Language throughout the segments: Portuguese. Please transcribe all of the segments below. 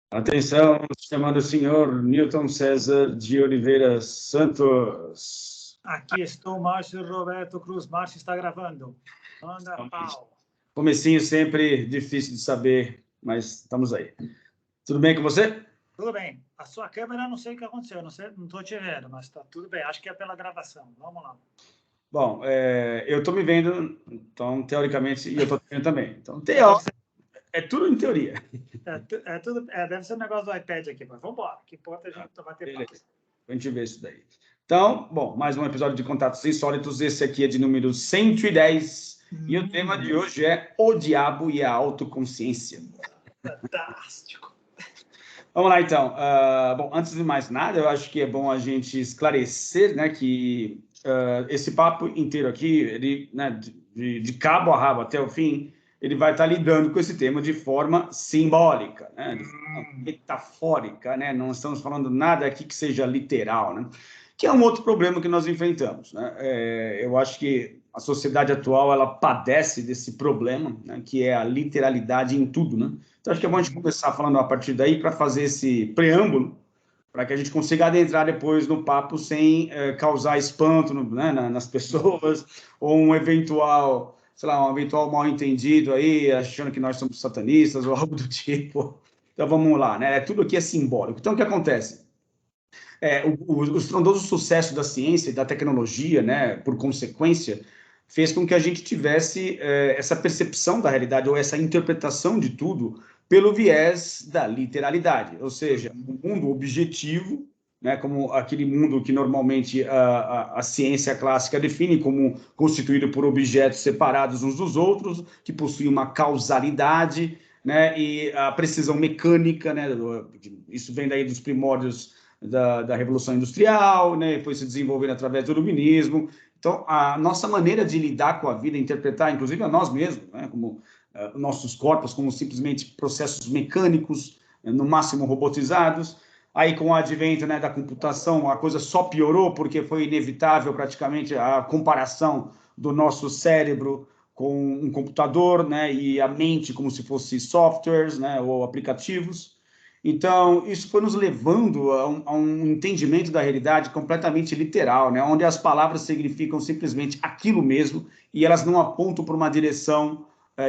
Atenção, chamando o senhor Newton César de Oliveira Santos. Aqui estou, Márcio Roberto Cruz. Márcio está gravando. Manda pau. Comecinho sempre difícil de saber, mas estamos aí. Tudo bem com você? Tudo bem. A sua câmera, não sei o que aconteceu, não estou te vendo, mas está tudo bem. Acho que é pela gravação. Vamos lá. Bom, eu estou me vendo, então, teoricamente, e eu estou te vendo também. Então, é tudo em teoria. Deve ser um negócio do iPad aqui, mas vamos embora. Que importa a gente bater papo. A gente vê isso daí. Então, bom, mais um episódio de Contatos Insólitos. Esse aqui é de número 110. E o tema de hoje é o diabo e a autoconsciência. Fantástico. Vamos lá, então. Bom, antes de mais nada, eu acho que é bom a gente esclarecer, né, que esse papo inteiro aqui, ele, né, de cabo a rabo até o fim, ele vai estar lidando com esse tema de forma simbólica, né, de forma metafórica, né? Não estamos falando nada aqui que seja literal, né? Que é um outro problema que nós enfrentamos, né? Eu acho que a sociedade atual, ela padece desse problema, né, que é a literalidade em tudo, né? Então, acho que é bom a gente começar falando a partir daí para fazer esse preâmbulo, para que a gente consiga adentrar depois no papo sem causar espanto né, nas pessoas, ou um eventual, sei lá, um eventual mal-entendido aí, achando que nós somos satanistas ou algo do tipo. Então, vamos lá, né? Tudo aqui é simbólico. Então, o que acontece? O estrondoso sucesso da ciência e da tecnologia, né, por consequência, fez com que a gente tivesse essa percepção da realidade, ou essa interpretação de tudo, pelo viés da literalidade, ou seja, um mundo objetivo, né, como aquele mundo que normalmente a ciência clássica define como constituído por objetos separados uns dos outros, que possuem uma causalidade, né, e a precisão mecânica, né, isso vem daí dos primórdios da Revolução Industrial, né, foi se desenvolvendo através do iluminismo. Então, a nossa maneira de lidar com a vida, interpretar, inclusive a nós mesmos, né, como nossos corpos, como simplesmente processos mecânicos, no máximo robotizados. Aí, com o advento, né, da computação, a coisa só piorou, porque foi inevitável praticamente a comparação do nosso cérebro com um computador, né, e a mente como se fosse softwares, né, ou aplicativos. Então, isso foi nos levando a um entendimento da realidade completamente literal, né? Onde as palavras significam simplesmente aquilo mesmo e elas não apontam para uma direção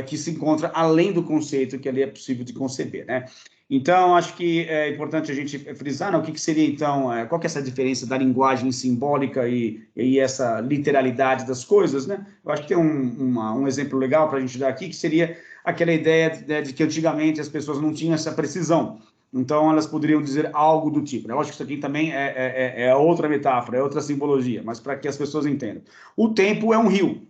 que se encontra além do conceito que ali é possível de conceber, né? Então, acho que é importante a gente frisar, né, o que seria, então, qual que é essa diferença da linguagem simbólica e essa literalidade das coisas, né? Eu acho que tem um exemplo legal para a gente dar aqui, que seria aquela ideia, né, de que antigamente as pessoas não tinham essa precisão. Então, elas poderiam dizer algo do tipo. Eu acho que isso aqui também é outra metáfora, é outra simbologia, mas para que as pessoas entendam. O tempo é um rio.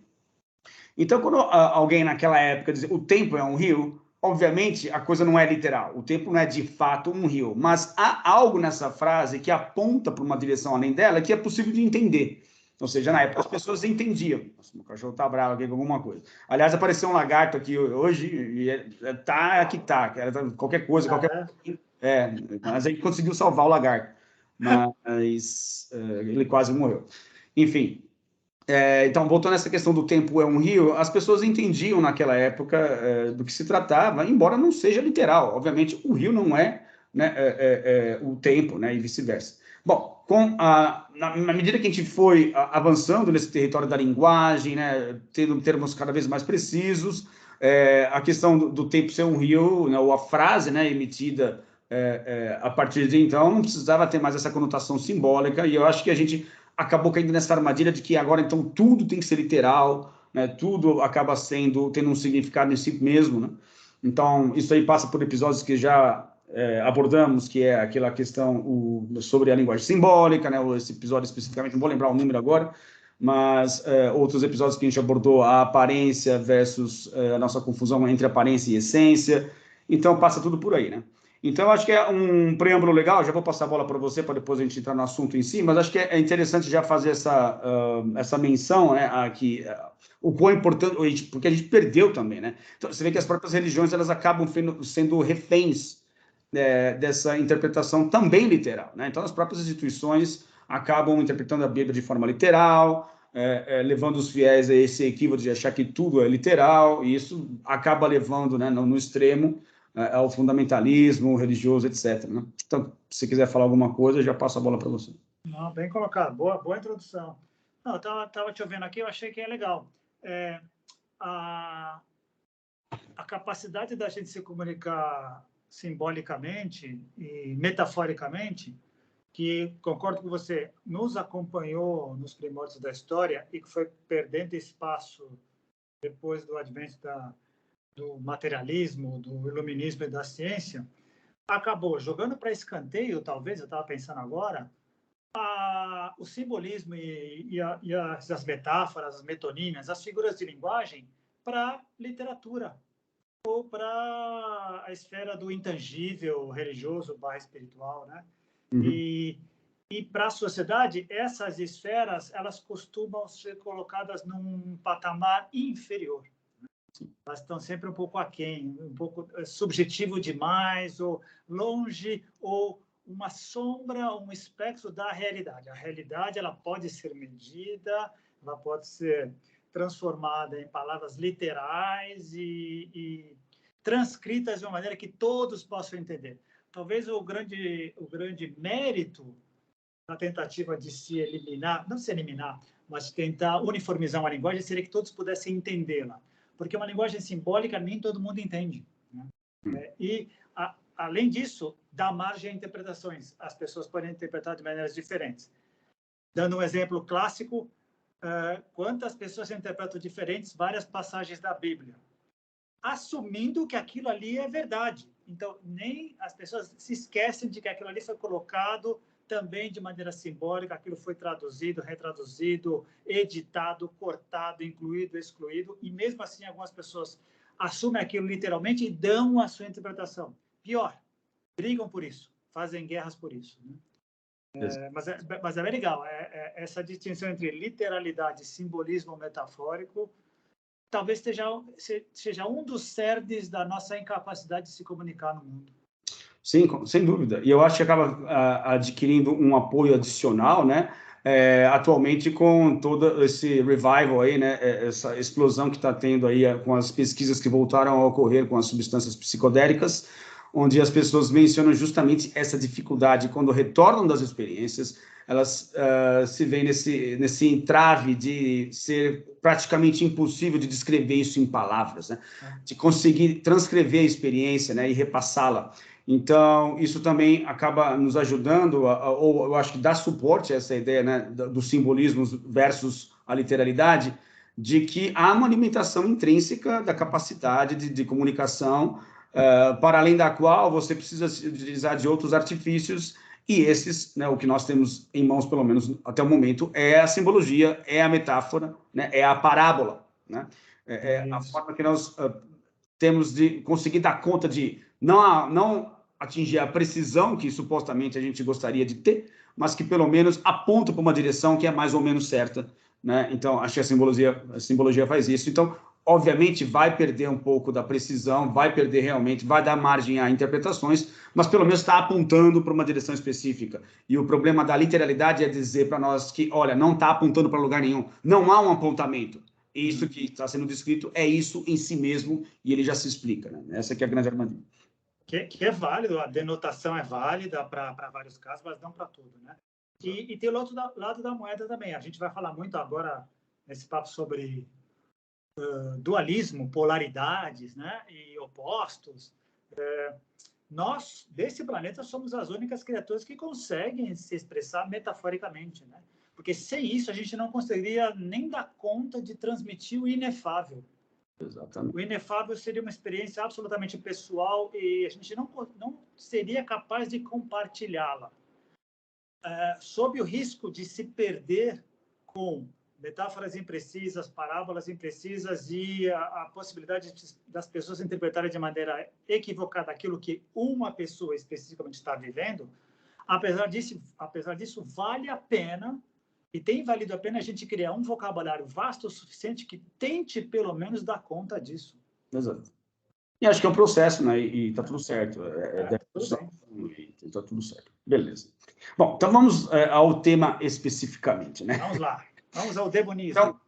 Então, quando alguém naquela época dizia o tempo é um rio, obviamente a coisa não é literal. O tempo não é de fato um rio, mas há algo nessa frase que aponta para uma direção além dela que é possível de entender. Ou seja, na época as pessoas entendiam. Nossa, meu cachorro tá bravo aqui com alguma coisa. Aliás, apareceu um lagarto aqui hoje e tá aqui tá. Qualquer coisa, qualquer... mas a gente conseguiu salvar o lagarto. Mas ele quase morreu. Enfim, então, voltando a essa questão do tempo é um rio, as pessoas entendiam naquela época do que se tratava, embora não seja literal. Obviamente, o rio não é, né, o tempo, né, e vice-versa. Bom, na medida que a gente foi avançando nesse território da linguagem, né, tendo termos cada vez mais precisos, a questão do tempo ser um rio, né, ou a frase, né, emitida a partir de então, não precisava ter mais essa conotação simbólica, e eu acho que a gente acabou caindo nessa armadilha de que agora, então, tudo tem que ser literal, né? Tudo acaba tendo um significado em si mesmo, né? Então, isso aí passa por episódios que já abordamos, que é aquela questão sobre a linguagem simbólica, né? Esse episódio especificamente, não vou lembrar o número agora, mas outros episódios que a gente abordou a aparência versus a nossa confusão entre aparência e essência. Então, passa tudo por aí, né? Então, acho que é um preâmbulo legal, já vou passar a bola para você, para depois a gente entrar no assunto em si, mas acho que é interessante já fazer essa menção, né, aqui, o quão importante, porque a gente perdeu também, né? Então, você vê que as próprias religiões, elas acabam sendo reféns dessa interpretação também literal, né? Então, as próprias instituições acabam interpretando a Bíblia de forma literal, levando os fiéis a esse equívoco de achar que tudo é literal, e isso acaba levando, né, no extremo, ao fundamentalismo religioso, etc. Né? Então, se quiser falar alguma coisa, eu já passo a bola para você. Não, bem colocado, boa introdução. Não, eu estava te ouvindo aqui, eu achei que é legal. A capacidade da gente se comunicar simbolicamente e metaforicamente, que, concordo com você, nos acompanhou nos primórdios da história e que foi perdendo espaço depois do advento do materialismo, do iluminismo e da ciência, acabou jogando para escanteio, talvez, eu estava pensando agora, o simbolismo e as metáforas, as metonímias, as figuras de linguagem para literatura ou para a esfera do intangível, religioso, espiritual, né? Uhum. E para a sociedade, essas esferas, elas costumam ser colocadas num patamar inferior. Elas estão sempre um pouco aquém, um pouco subjetivo demais, ou longe, ou uma sombra, um espectro da realidade. A realidade, ela pode ser medida, ela pode ser transformada em palavras literais e transcritas de uma maneira que todos possam entender. Talvez o grande mérito da tentativa de se eliminar, não se eliminar, mas tentar uniformizar uma linguagem seria que todos pudessem entendê-la. Porque uma linguagem simbólica nem todo mundo entende. Né? Além disso, dá margem a interpretações. As pessoas podem interpretar de maneiras diferentes. Dando um exemplo clássico, quantas pessoas interpretam diferentes várias passagens da Bíblia, assumindo que aquilo ali é verdade. Então, nem as pessoas se esquecem de que aquilo ali foi colocado também de maneira simbólica, aquilo foi traduzido, retraduzido, editado, cortado, incluído, excluído, e mesmo assim algumas pessoas assumem aquilo literalmente e dão a sua interpretação. Pior, brigam por isso, fazem guerras por isso. Né? Mas é bem legal, essa distinção entre literalidade e simbolismo metafórico talvez seja um dos cernes da nossa incapacidade de se comunicar no mundo. Sim, sem dúvida. E eu acho que acaba adquirindo um apoio adicional, né? Atualmente com todo esse revival aí, né? Essa explosão que está tendo aí com as pesquisas que voltaram a ocorrer com as substâncias psicodélicas, onde as pessoas mencionam justamente essa dificuldade quando retornam das experiências, elas se veem nesse entrave de ser praticamente impossível de descrever isso em palavras, né? De conseguir transcrever a experiência, né? E repassá-la. Então, isso também acaba nos ajudando, ou eu acho que dá suporte a essa ideia, né, do simbolismo versus a literalidade, de que há uma limitação intrínseca da capacidade de comunicação, para além da qual você precisa utilizar de outros artifícios, e esses, né, o que nós temos em mãos, pelo menos até o momento, é a simbologia, é a metáfora, né, é a parábola, né? A forma que nós temos de conseguir dar conta de não atingir a precisão que supostamente a gente gostaria de ter, mas que pelo menos aponta para uma direção que é mais ou menos certa, né? Então, acho que a simbologia faz isso. Então, obviamente, vai perder um pouco da precisão, vai perder realmente, vai dar margem a interpretações, mas pelo menos está apontando para uma direção específica. E o problema da literalidade é dizer para nós que, olha, não está apontando para lugar nenhum, não há um apontamento. Isso que está sendo descrito é isso em si mesmo, e ele já se explica, né? Essa que é a grande armadilha. Que é válido, a denotação é válida para vários casos, mas não para tudo, né? E tem o outro lado da moeda também. A gente vai falar muito agora nesse papo sobre dualismo, polaridades, né? E opostos. Nós, desse planeta, somos as únicas criaturas que conseguem se expressar metaforicamente, né? Porque sem isso a gente não conseguiria nem dar conta de transmitir o inefável. Exatamente. O inefável seria uma experiência absolutamente pessoal e a gente não seria capaz de compartilhá-la. Sob o risco de se perder com metáforas imprecisas, parábolas imprecisas e a possibilidade das pessoas interpretarem de maneira equivocada aquilo que uma pessoa especificamente está vivendo, apesar disso, vale a pena, e tem valido a pena a gente criar um vocabulário vasto o suficiente que tente, pelo menos, dar conta disso. Exato. E acho que é um processo, né? E tá tudo certo. Tá tudo certo. Beleza. Bom, então vamos ao tema especificamente, né? Vamos lá. Vamos ao demonismo. Então,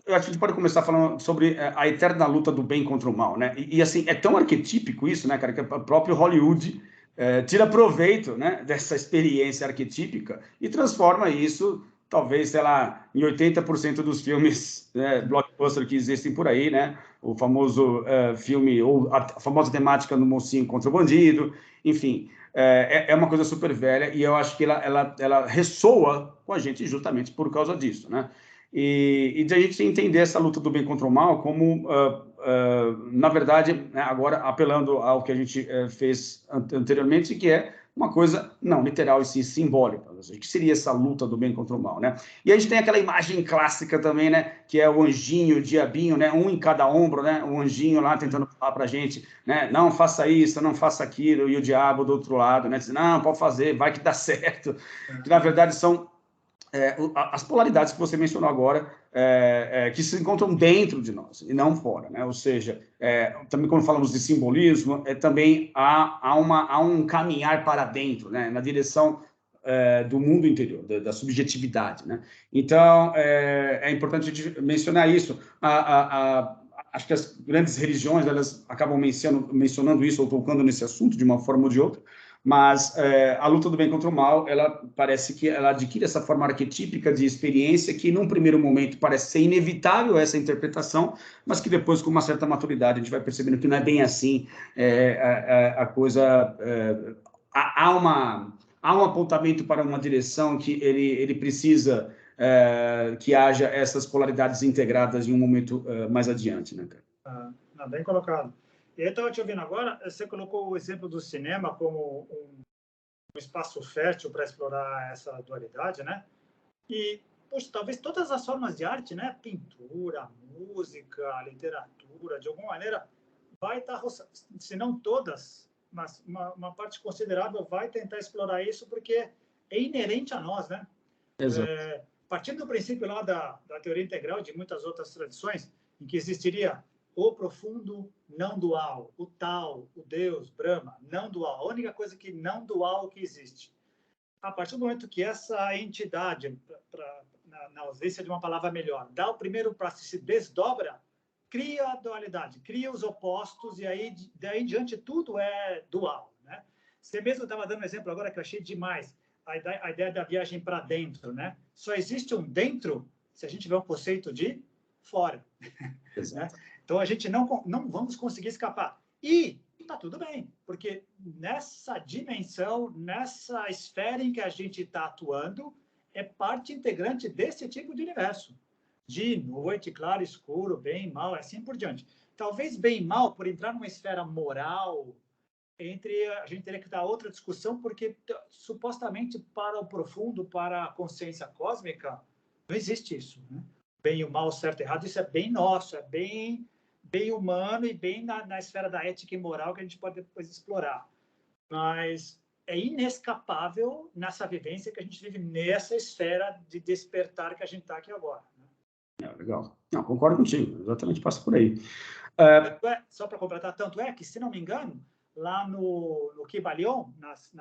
eu acho que a gente pode começar falando sobre a eterna luta do bem contra o mal, né? E assim, é tão arquetípico isso, né, cara, que o próprio Hollywood tira proveito, né, dessa experiência arquetípica e transforma isso, talvez, sei lá, em 80% dos filmes blockbuster que existem por aí, né? O famoso filme, ou a famosa temática do mocinho contra o bandido, enfim. É uma coisa super velha e eu acho que ela ressoa com a gente justamente por causa disso, né? E de a gente entender essa luta do bem contra o mal como, na verdade, né, agora apelando ao que a gente fez anteriormente, que é uma coisa não literal e sim simbólica. O que seria essa luta do bem contra o mal, né? E a gente tem aquela imagem clássica também, né? Que é o anjinho, o diabinho, né? Um em cada ombro, né? O anjinho lá tentando falar para a gente, né? Não faça isso, não faça aquilo, e o diabo do outro lado, né? Diz, não, pode fazer, vai que dá certo. Que na verdade são as polaridades que você mencionou agora, que se encontram dentro de nós e não fora, né? Ou seja, também quando falamos de simbolismo, também há um caminhar para dentro, né? Na direção do mundo interior, da subjetividade, né? Então, é importante a gente mencionar isso. Acho que as grandes religiões elas acabam mencionando isso ou tocando nesse assunto de uma forma ou de outra, mas a luta do bem contra o mal, ela parece que ela adquire essa forma arquetípica de experiência que, num primeiro momento, parece ser inevitável essa interpretação, mas que depois, com uma certa maturidade, a gente vai percebendo que não é bem assim, a coisa... há um apontamento para uma direção que ele precisa que haja essas polaridades integradas em um momento mais adiante, né, cara? Não, bem colocado. Eu estava te ouvindo agora, você colocou o exemplo do cinema como um espaço fértil para explorar essa dualidade, né? E, poxa, talvez todas as formas de arte, né? Pintura, música, literatura, de alguma maneira, vai estar, se não todas, mas uma parte considerável vai tentar explorar isso porque é inerente a nós, né? Exato. Partindo do princípio lá da teoria integral e de muitas outras tradições, em que existiria o profundo não dual, o tal, o Deus, Brahma, não dual, a única coisa que não dual que existe. A partir do momento que essa entidade, na ausência de uma palavra melhor, dá o primeiro passo e se desdobra, cria a dualidade, cria os opostos e aí daí em diante tudo é dual, né? Você mesmo estava dando um exemplo agora que eu achei demais, a ideia da viagem para dentro, né? Só existe um dentro se a gente tiver um conceito de fora. Né? Então, a gente não vamos conseguir escapar. E está tudo bem, porque nessa dimensão, nessa esfera em que a gente está atuando, é parte integrante desse tipo de universo. De noite, claro, escuro, bem, mal, assim por diante. Talvez bem e mal, por entrar numa esfera moral, a gente teria que dar outra discussão, porque supostamente para o profundo, para a consciência cósmica, não existe isso, né? Bem e o mal, certo e errado, isso é bem nosso, é bem humano e bem na esfera da ética e moral que a gente pode depois explorar. Mas é inescapável nessa vivência que a gente vive nessa esfera de despertar que a gente está aqui agora. Né? Legal. Não, concordo contigo, exatamente passa por aí. Só para completar, tanto é que, se não me engano, lá no Kybalion, nas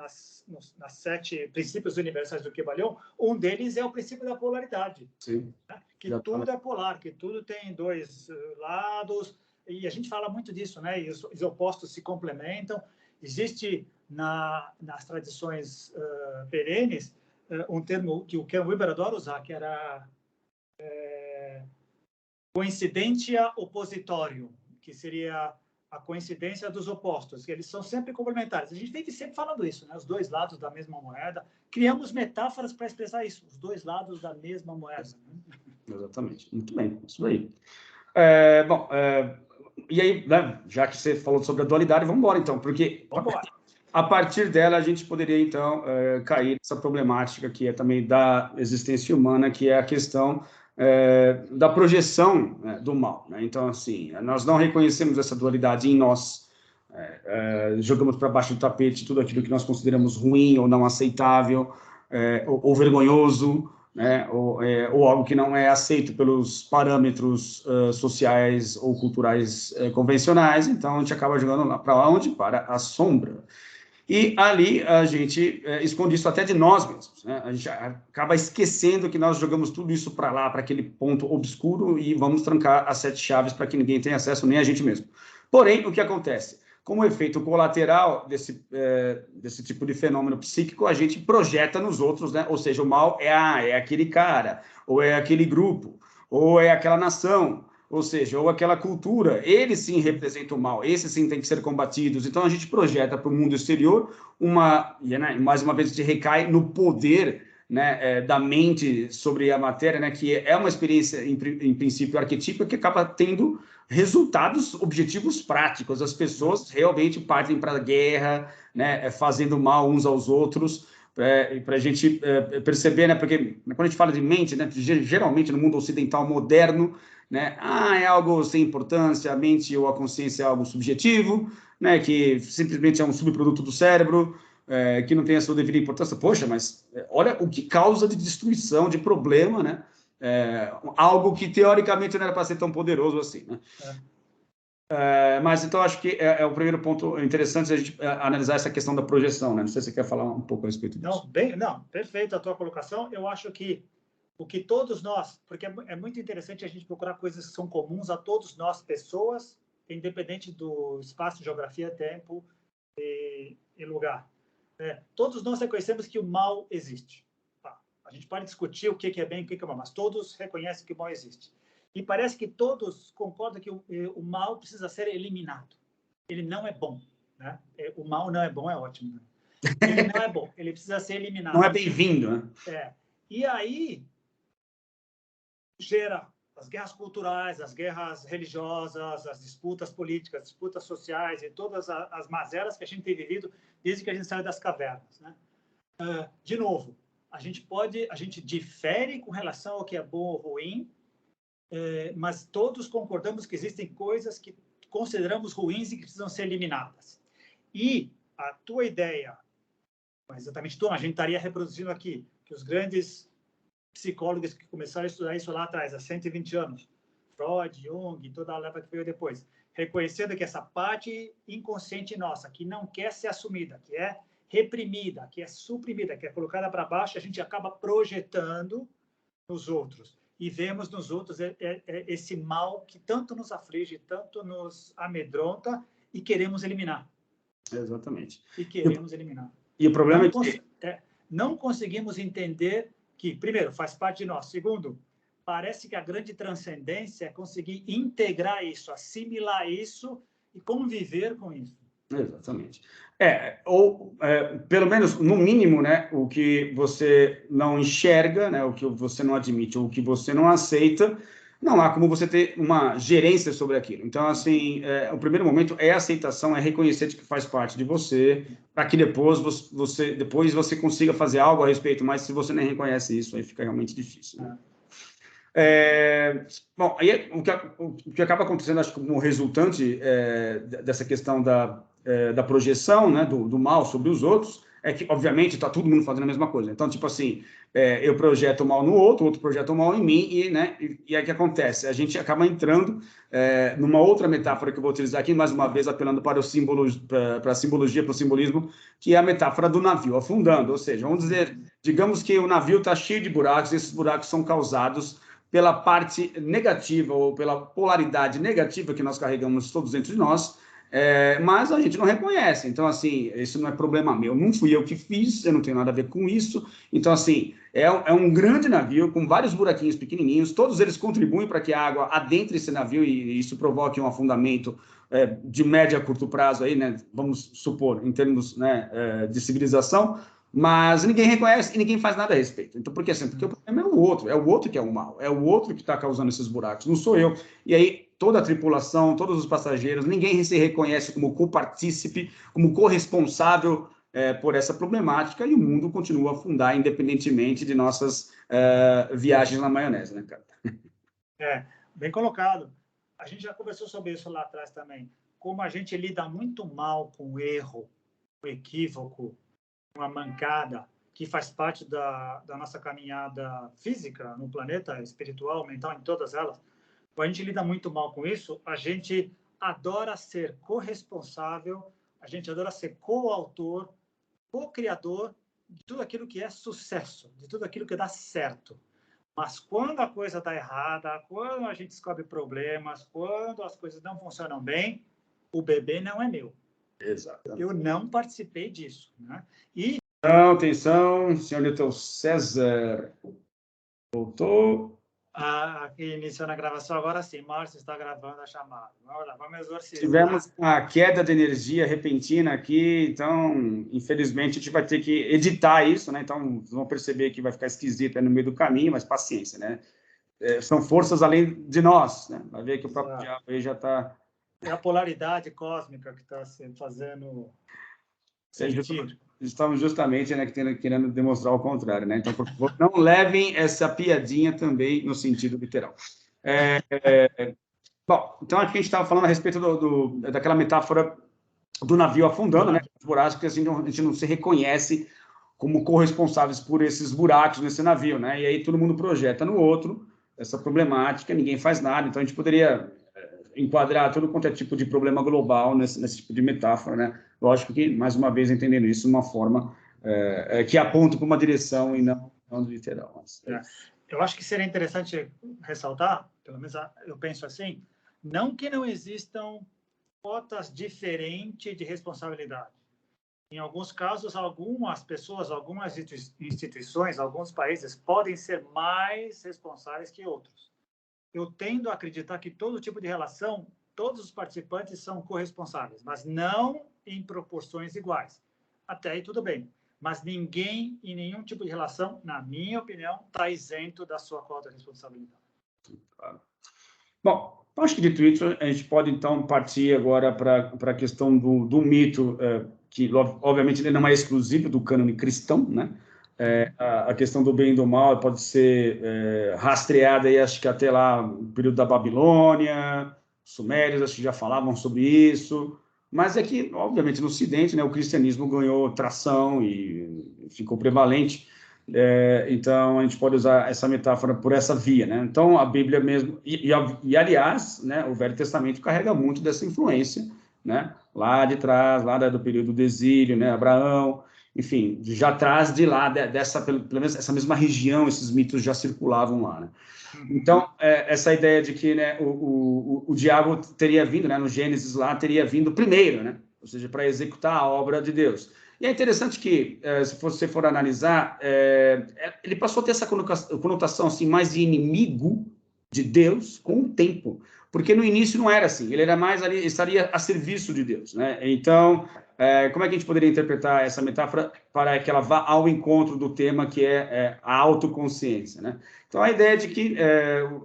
7 princípios universais do Kybalion, um deles é o princípio da polaridade. Sim. Né? Que tudo é polar, que tudo tem 2 lados, e a gente fala muito disso, né? E os opostos se complementam. Existe nas tradições perenes um termo que o Ken Wilber adora usar, que era coincidência opositório, que seria a coincidência dos opostos, que eles são sempre complementares. A gente vive sempre falando isso, né? Os 2 lados da mesma moeda. Criamos metáforas para expressar isso, os 2 lados da mesma moeda. Né? Exatamente. Muito bem, isso aí. Bom, e aí, né, já que você falou sobre a dualidade, vamos embora então, porque a partir dela a gente poderia então cair nessa problemática que é também da existência humana, que é a questão da projeção do mal, né? Então, assim, nós não reconhecemos essa dualidade em nós, jogamos para baixo do tapete tudo aquilo que nós consideramos ruim ou não aceitável, ou vergonhoso, né? Ou algo que não é aceito pelos parâmetros sociais ou culturais convencionais, então a gente acaba jogando lá para onde? Para a sombra. E ali a gente esconde isso até de nós mesmos, né? A gente acaba esquecendo que nós jogamos tudo isso para lá, para aquele ponto obscuro, e vamos trancar as 7 chaves para que ninguém tenha acesso, nem a gente mesmo. Porém, o que acontece? Como efeito colateral desse tipo de fenômeno psíquico, a gente projeta nos outros, né? Ou seja, o mal é aquele cara, ou é aquele grupo, ou é aquela nação, ou seja, ou aquela cultura, eles sim representam o mal, esses sim têm que ser combatidos. Então a gente projeta para o mundo exterior mais uma vez a gente recai no poder, né, da mente sobre a matéria, né, que é uma experiência em princípio arquetípica que acaba tendo resultados objetivos práticos. As pessoas realmente partem para a guerra, né, fazendo mal uns aos outros. Para a gente perceber, né, porque quando a gente fala de mente, né, geralmente no mundo ocidental moderno, né, é algo sem importância, a mente ou a consciência é algo subjetivo, né, que simplesmente é um subproduto do cérebro, que não tem a sua devida importância. Poxa, mas olha o que causa de destruição, de problema, né? Algo que teoricamente não era para ser tão poderoso assim, né? Mas então acho que é o primeiro ponto interessante a gente analisar essa questão da projeção, né? Não sei se você quer falar um pouco a respeito disso. Não, perfeita a tua colocação. Eu acho que o que todos nós, porque é muito interessante a gente procurar coisas que são comuns a todos nós, pessoas, independente do espaço, geografia, tempo e lugar. Todos nós reconhecemos que o mal existe. A gente pode discutir o que é bem e o que é mal, mas todos reconhecem que o mal existe. E parece que todos concordam que o mal precisa ser eliminado. Ele não é bom, né? O mal não é bom, é ótimo, né? Ele não é bom, ele precisa ser eliminado. Não é bem-vindo, né? E aí gera as guerras culturais, as guerras religiosas, as disputas políticas, as disputas sociais e todas as mazelas que a gente tem vivido desde que a gente saiu das cavernas, né? De novo, a gente difere com relação ao que é bom ou ruim, mas todos concordamos que existem coisas que consideramos ruins e que precisam ser eliminadas. E a tua ideia, exatamente a gente estaria reproduzindo aqui, que os grandes psicólogos que começaram a estudar isso lá atrás, há 120 anos, Freud, Jung, toda a leva que veio depois, reconhecendo que essa parte inconsciente nossa, que não quer ser assumida, que é reprimida, que é suprimida, que é colocada para baixo, a gente acaba projetando nos outros. E vemos nos outros esse mal que tanto nos aflige, tanto nos amedronta e queremos eliminar. Exatamente. E queremos eliminar. E o problema é que não conseguimos entender que, primeiro, faz parte de nós. Segundo, parece que a grande transcendência é conseguir integrar isso, assimilar isso e conviver com isso. Exatamente. Pelo menos, no mínimo, né, o que você não enxerga, né, o que você não admite, ou o que você não aceita, não há como você ter uma gerência sobre aquilo. Então, assim, o primeiro momento é a aceitação, é reconhecer de que faz parte de você, para que depois você consiga fazer algo a respeito, mas se você nem reconhece isso, aí fica realmente difícil, né? Bom, aí o que acaba acontecendo, acho que como resultante dessa questão da projeção, né, do mal sobre os outros, é que, obviamente, está todo mundo fazendo a mesma coisa. Então, tipo assim, eu projeto o mal no outro, o outro projeta o mal em mim, e aí o que acontece? A gente acaba entrando numa outra metáfora que eu vou utilizar aqui, mais uma vez, apelando para o símbolo, para a simbologia, para o simbolismo, que é a metáfora do navio afundando. Ou seja, vamos dizer, digamos que o navio está cheio de buracos, e esses buracos são causados pela parte negativa ou pela polaridade negativa que nós carregamos todos dentro de nós, mas a gente não reconhece. Então, assim, isso não é problema meu, não fui eu que fiz, eu não tenho nada a ver com isso. Então, assim, é um grande navio com vários buraquinhos pequenininhos, todos eles contribuem para que a água adentre esse navio e isso provoque um afundamento de médio a curto prazo, aí, né, vamos supor, em termos, né, de civilização, mas ninguém reconhece e ninguém faz nada a respeito. Então, por que assim? Porque o problema é o outro que é o mal, é o outro que está causando esses buracos, não sou eu. E aí, toda a tripulação, todos os passageiros, ninguém se reconhece como copartícipe, como corresponsável por essa problemática, e o mundo continua a afundar, independentemente de nossas viagens na maionese, né, cara? Bem colocado. A gente já conversou sobre isso lá atrás também. Como a gente lida muito mal com o erro, o equívoco, uma mancada que faz parte da nossa caminhada física no planeta, espiritual, mental, em todas elas. Quando a gente lida muito mal com isso, a gente adora ser corresponsável A gente adora ser coautor, co-criador de tudo aquilo que é sucesso, de tudo aquilo que dá certo. Mas quando a coisa está errada, quando a gente descobre problemas, quando as coisas não funcionam bem, o bebê não é meu. Exato. Eu não participei disso, né? E atenção, senhor Newton César. Voltou. Aqui iniciou na gravação, agora sim, Márcio está gravando a chamada. Vamos lá, vamos exorcizar. Tivemos a queda de energia repentina aqui, então, infelizmente, a gente vai ter que editar isso, né? Então, vão perceber que vai ficar esquisito no meio do caminho, mas paciência, né? São forças além de nós, né? Vai ver que o próprio diabo aí já está... É a polaridade cósmica que está se fazendo sentir. Estamos justamente, né, querendo demonstrar o contrário, né? Então, por favor, não levem essa piadinha também no sentido literal. Bom, então aqui a gente estava falando a respeito daquela metáfora do navio afundando, né? Os buracos que a gente não se reconhece como corresponsáveis por esses buracos nesse navio, né? E aí todo mundo projeta no outro essa problemática, ninguém faz nada. Então a gente poderia enquadrar todo quanto é tipo de problema global nesse tipo de metáfora, né? Lógico que, mais uma vez, entendendo isso de uma forma que aponta para uma direção e não literal. Mas, eu acho que seria interessante ressaltar, pelo menos eu penso assim, não que não existam cotas diferentes de responsabilidade. Em alguns casos, algumas pessoas, algumas instituições, alguns países podem ser mais responsáveis que outros. Eu tendo a acreditar que todo tipo de relação, todos os participantes são corresponsáveis, mas não em proporções iguais. Até aí tudo bem. Mas ninguém, em nenhum tipo de relação, na minha opinião, está isento da sua cota de responsabilidade. Claro. Bom, acho que dito isso, a gente pode então partir agora para a questão do mito, que obviamente ele não é exclusivo do cânone cristão, né? A questão do bem e do mal pode ser rastreada aí, acho que até lá o período da Babilônia, sumérios, acho que já falavam sobre isso, mas é que, obviamente, no Ocidente, né, o cristianismo ganhou tração e ficou prevalente. Então, a gente pode usar essa metáfora por essa via, né? Então, a Bíblia mesmo... E aliás, né, o Velho Testamento carrega muito dessa influência, né? Lá de trás, lá do período do exílio, né? Abraão, enfim, já traz de lá, pelo menos essa mesma região, esses mitos já circulavam lá, né? Então, essa ideia de que, né, o diabo teria vindo, né, no Gênesis lá, teria vindo primeiro, né? Ou seja, para executar a obra de Deus. E é interessante que, se você for analisar, ele passou a ter essa conotação assim, mais de inimigo de Deus com o tempo, porque no início não era assim, ele era mais ali, estaria a serviço de Deus, né? Então, como é que a gente poderia interpretar essa metáfora para que ela vá ao encontro do tema que é a autoconsciência, né? Então, a ideia de que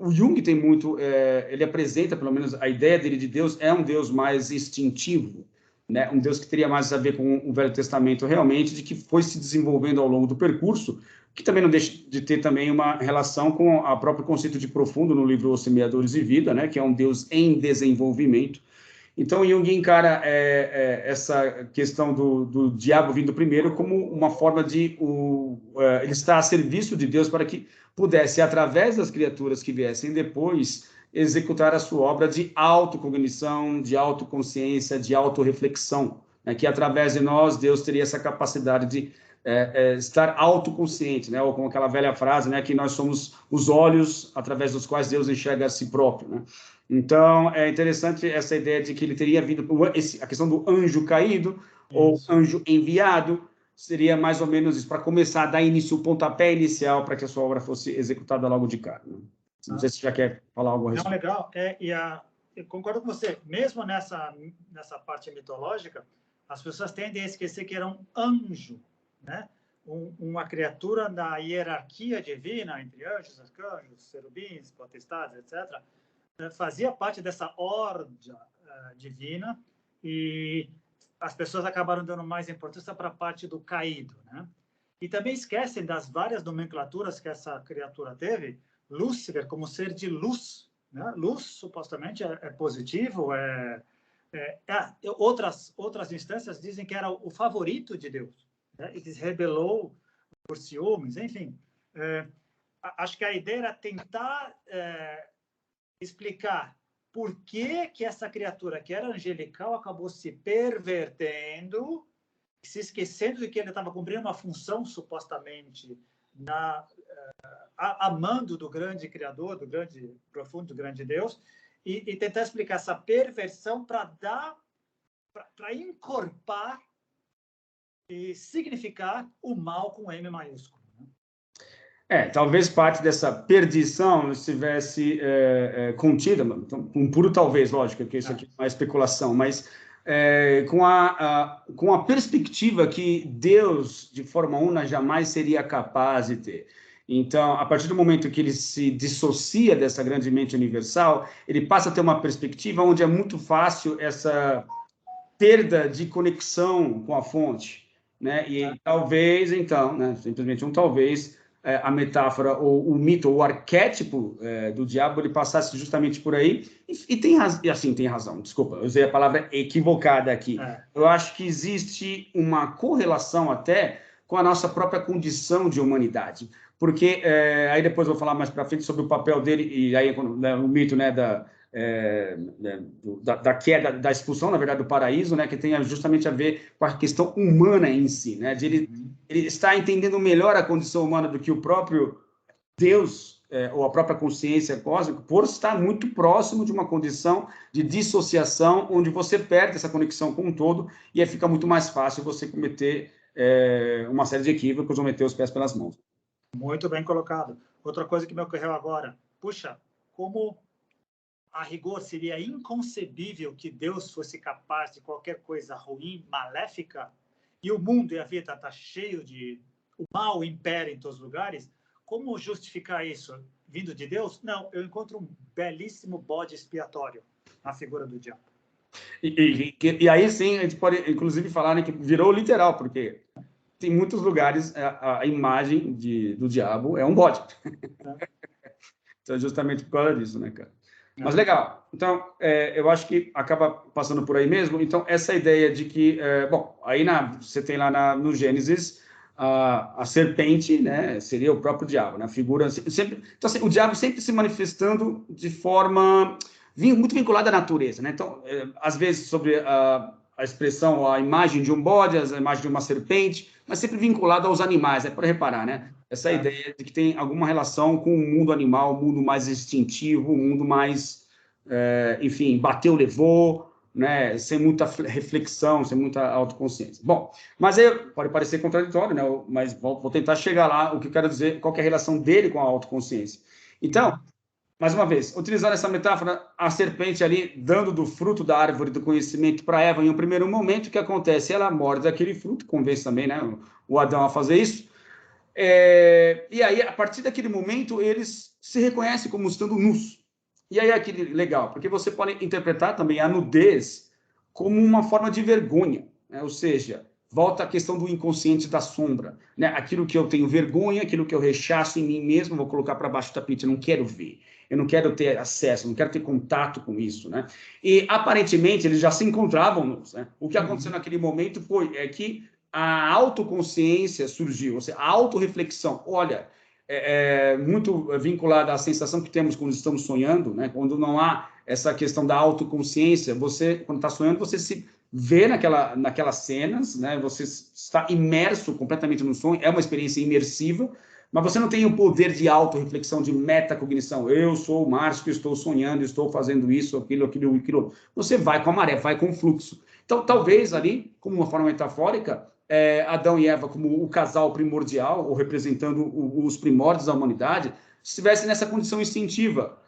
o Jung tem muito, ele apresenta, pelo menos, a ideia dele de Deus é um Deus mais instintivo, né? Um Deus que teria mais a ver com o Velho Testamento realmente, de que foi se desenvolvendo ao longo do percurso, que também não deixa de ter também uma relação com o próprio conceito de profundo no livro Os Semeadores de Vida, né? Que é um Deus em desenvolvimento. Então, Jung encara essa questão do diabo vindo primeiro como uma forma de ele estar a serviço de Deus para que pudesse, através das criaturas que viessem depois, executar a sua obra de autocognição, de autoconsciência, de autorreflexão, né? Que através de nós, Deus teria essa capacidade de estar autoconsciente, né? Ou com aquela velha frase, né? Que nós somos os olhos através dos quais Deus enxerga a si próprio, né? Então, é interessante essa ideia de que ele teria vindo... a questão do anjo caído, ou anjo enviado, seria mais ou menos isso, para começar a dar início, o pontapé inicial para que a sua obra fosse executada logo de cara. Né? Não sei se você já quer falar algo a respeito. Não, legal. Eu concordo com você. Mesmo nessa parte mitológica, as pessoas tendem a esquecer que era um anjo, né? Uma criatura da hierarquia divina, entre anjos, arcanjos, serubins, potestades, etc., fazia parte dessa horda divina, e as pessoas acabaram dando mais importância para a parte do caído, né? E também esquecem das várias nomenclaturas que essa criatura teve. Lúcifer como ser de luz, né? Luz supostamente é positivo, outras instâncias dizem que era o favorito de Deus, né? E que se rebelou por ciúmes, enfim. Acho que a ideia era tentar explicar por que que essa criatura que era angelical acabou se pervertendo, se esquecendo de que ele estava cumprindo uma função supostamente amando do grande Criador, do grande, profundo, do grande Deus, e tentar explicar essa perversão para encorpar e significar o mal com M maiúsculo. Talvez parte dessa perdição estivesse contida, um puro talvez, lógico, que isso aqui é uma especulação, mas com a perspectiva que Deus, de forma una, jamais seria capaz de ter. Então, a partir do momento que ele se dissocia dessa grande mente universal, ele passa a ter uma perspectiva onde é muito fácil essa perda de conexão com a fonte, né? E talvez, então, né, simplesmente talvez, a metáfora, ou o mito, ou o arquétipo do diabo, ele passasse justamente por aí, e tem razão, desculpa, eu usei a palavra equivocada aqui. Eu acho que existe uma correlação até com a nossa própria condição de humanidade, porque, aí depois eu vou falar mais para frente sobre o papel dele, e aí o mito, né, da queda, da expulsão, na verdade, do paraíso, né, que tem justamente a ver com a questão humana em si, né, de ele está entendendo melhor a condição humana do que o próprio Deus, ou a própria consciência cósmica, por estar muito próximo de uma condição de dissociação, onde você perde essa conexão com o todo, e aí fica muito mais fácil você cometer uma série de equívocos ou meter os pés pelas mãos. Muito bem colocado. Outra coisa que me ocorreu agora, puxa, como a rigor seria inconcebível que Deus fosse capaz de qualquer coisa ruim, maléfica, e o mundo e a vida está cheio de... o mal impera em todos os lugares. Como justificar isso? Vindo de Deus? Não, eu encontro um belíssimo bode expiatório na figura do diabo. E aí sim, a gente pode inclusive falar, né, que virou literal, porque tem muitos lugares a imagem do diabo é um bode. Então, justamente por causa disso, né, cara? Mas legal. Então, eu acho que acaba passando por aí mesmo. Então, essa ideia de que... bom, aí você tem lá no Gênesis a serpente, né? Seria o próprio diabo, né? A figura... Sempre, então, assim, o diabo sempre se manifestando de forma muito vinculada à natureza, né? Então, às vezes, sobre a expressão, a imagem de um bode, a imagem de uma serpente, mas sempre vinculada aos animais, pode reparar, né? Essa ideia de que tem alguma relação com o mundo animal, o mundo mais instintivo, o mundo mais, enfim, bateu, levou, né? Sem muita reflexão, sem muita autoconsciência. Bom, mas aí pode parecer contraditório, né? Mas vou tentar chegar lá, o que eu quero dizer, qual que é a relação dele com a autoconsciência. Então, mais uma vez, utilizando essa metáfora, a serpente ali dando do fruto da árvore do conhecimento para Eva em um primeiro momento, o que acontece? Ela morde aquele fruto, convence também, né, o Adão a fazer isso, e aí, a partir daquele momento, eles se reconhecem como estando nus. E aí é aquele legal, porque você pode interpretar também a nudez como uma forma de vergonha, né? Ou seja, volta à questão do inconsciente da sombra, né? Aquilo que eu tenho vergonha, aquilo que eu rechaço em mim mesmo, vou colocar para baixo do tapete, eu não quero ver, eu não quero ter acesso, eu não quero ter contato com isso, né? E aparentemente eles já se encontravam nus, né? O que aconteceu naquele momento foi que a autoconsciência surgiu, ou seja, a autorreflexão, olha, muito vinculada à sensação que temos quando estamos sonhando, né? Quando não há essa questão da autoconsciência, você, quando está sonhando, você se vê naquelas cenas, né? Você está imerso completamente no sonho, é uma experiência imersiva, mas você não tem o poder de autorreflexão, de metacognição. Eu sou o Márcio que estou sonhando, estou fazendo isso, aquilo. Você vai com a maré, vai com o fluxo. Então, talvez ali, como uma forma metafórica, Adão e Eva, como o casal primordial, ou representando os primórdios da humanidade, estivessem nessa condição instintiva,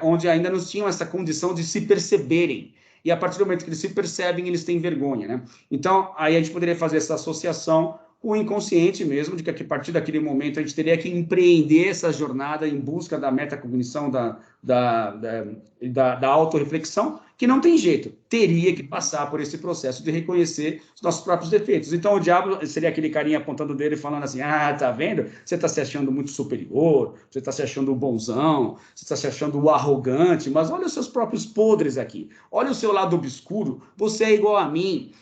onde ainda não tinham essa condição de se perceberem. E a partir do momento que eles se percebem, eles têm vergonha, né? Então, aí a gente poderia fazer essa associação com o inconsciente mesmo, de que a partir daquele momento a gente teria que empreender essa jornada em busca da metacognição, da autorreflexão, que não tem jeito, teria que passar por esse processo de reconhecer os nossos próprios defeitos. Então, o diabo seria aquele carinha apontando o dedo e falando assim, tá vendo? Você está se achando muito superior, você está se achando o bonzão, você está se achando o arrogante, mas olha os seus próprios podres aqui, olha o seu lado obscuro, você é igual a mim,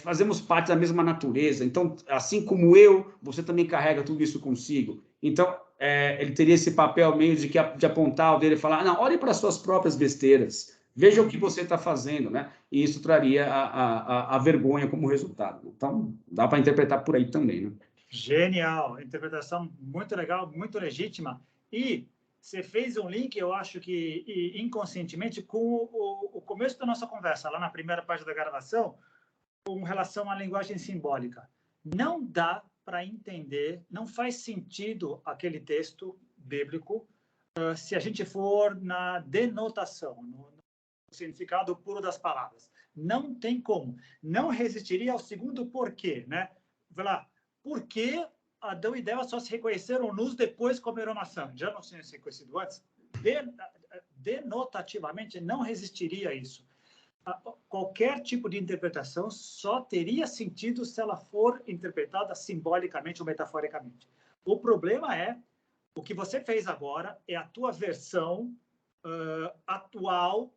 fazemos parte da mesma natureza, então, assim como eu, você também carrega tudo isso consigo. Então, ele teria esse papel meio de apontar o dele e falar, não, olhe para as suas próprias besteiras, veja o que você está fazendo, né? E isso traria a vergonha como resultado. Então, dá para interpretar por aí também, né? Genial, interpretação muito legal, muito legítima. E você fez um link, eu acho que inconscientemente, com o começo da nossa conversa, lá na primeira parte da gravação, com relação à linguagem simbólica. Não dá para entender, não faz sentido aquele texto bíblico se a gente for na denotação, no significado puro das palavras. Não tem como. Não resistiria ao segundo porquê, né? Vai lá, por que Adão e Eva só se reconheceram nus depois que comeram maçã? Já não tinham se reconhecido antes? Denotativamente, não resistiria a isso. Qualquer tipo de interpretação só teria sentido se ela for interpretada simbolicamente ou metaforicamente. O problema é, o que você fez agora é a tua versão atual,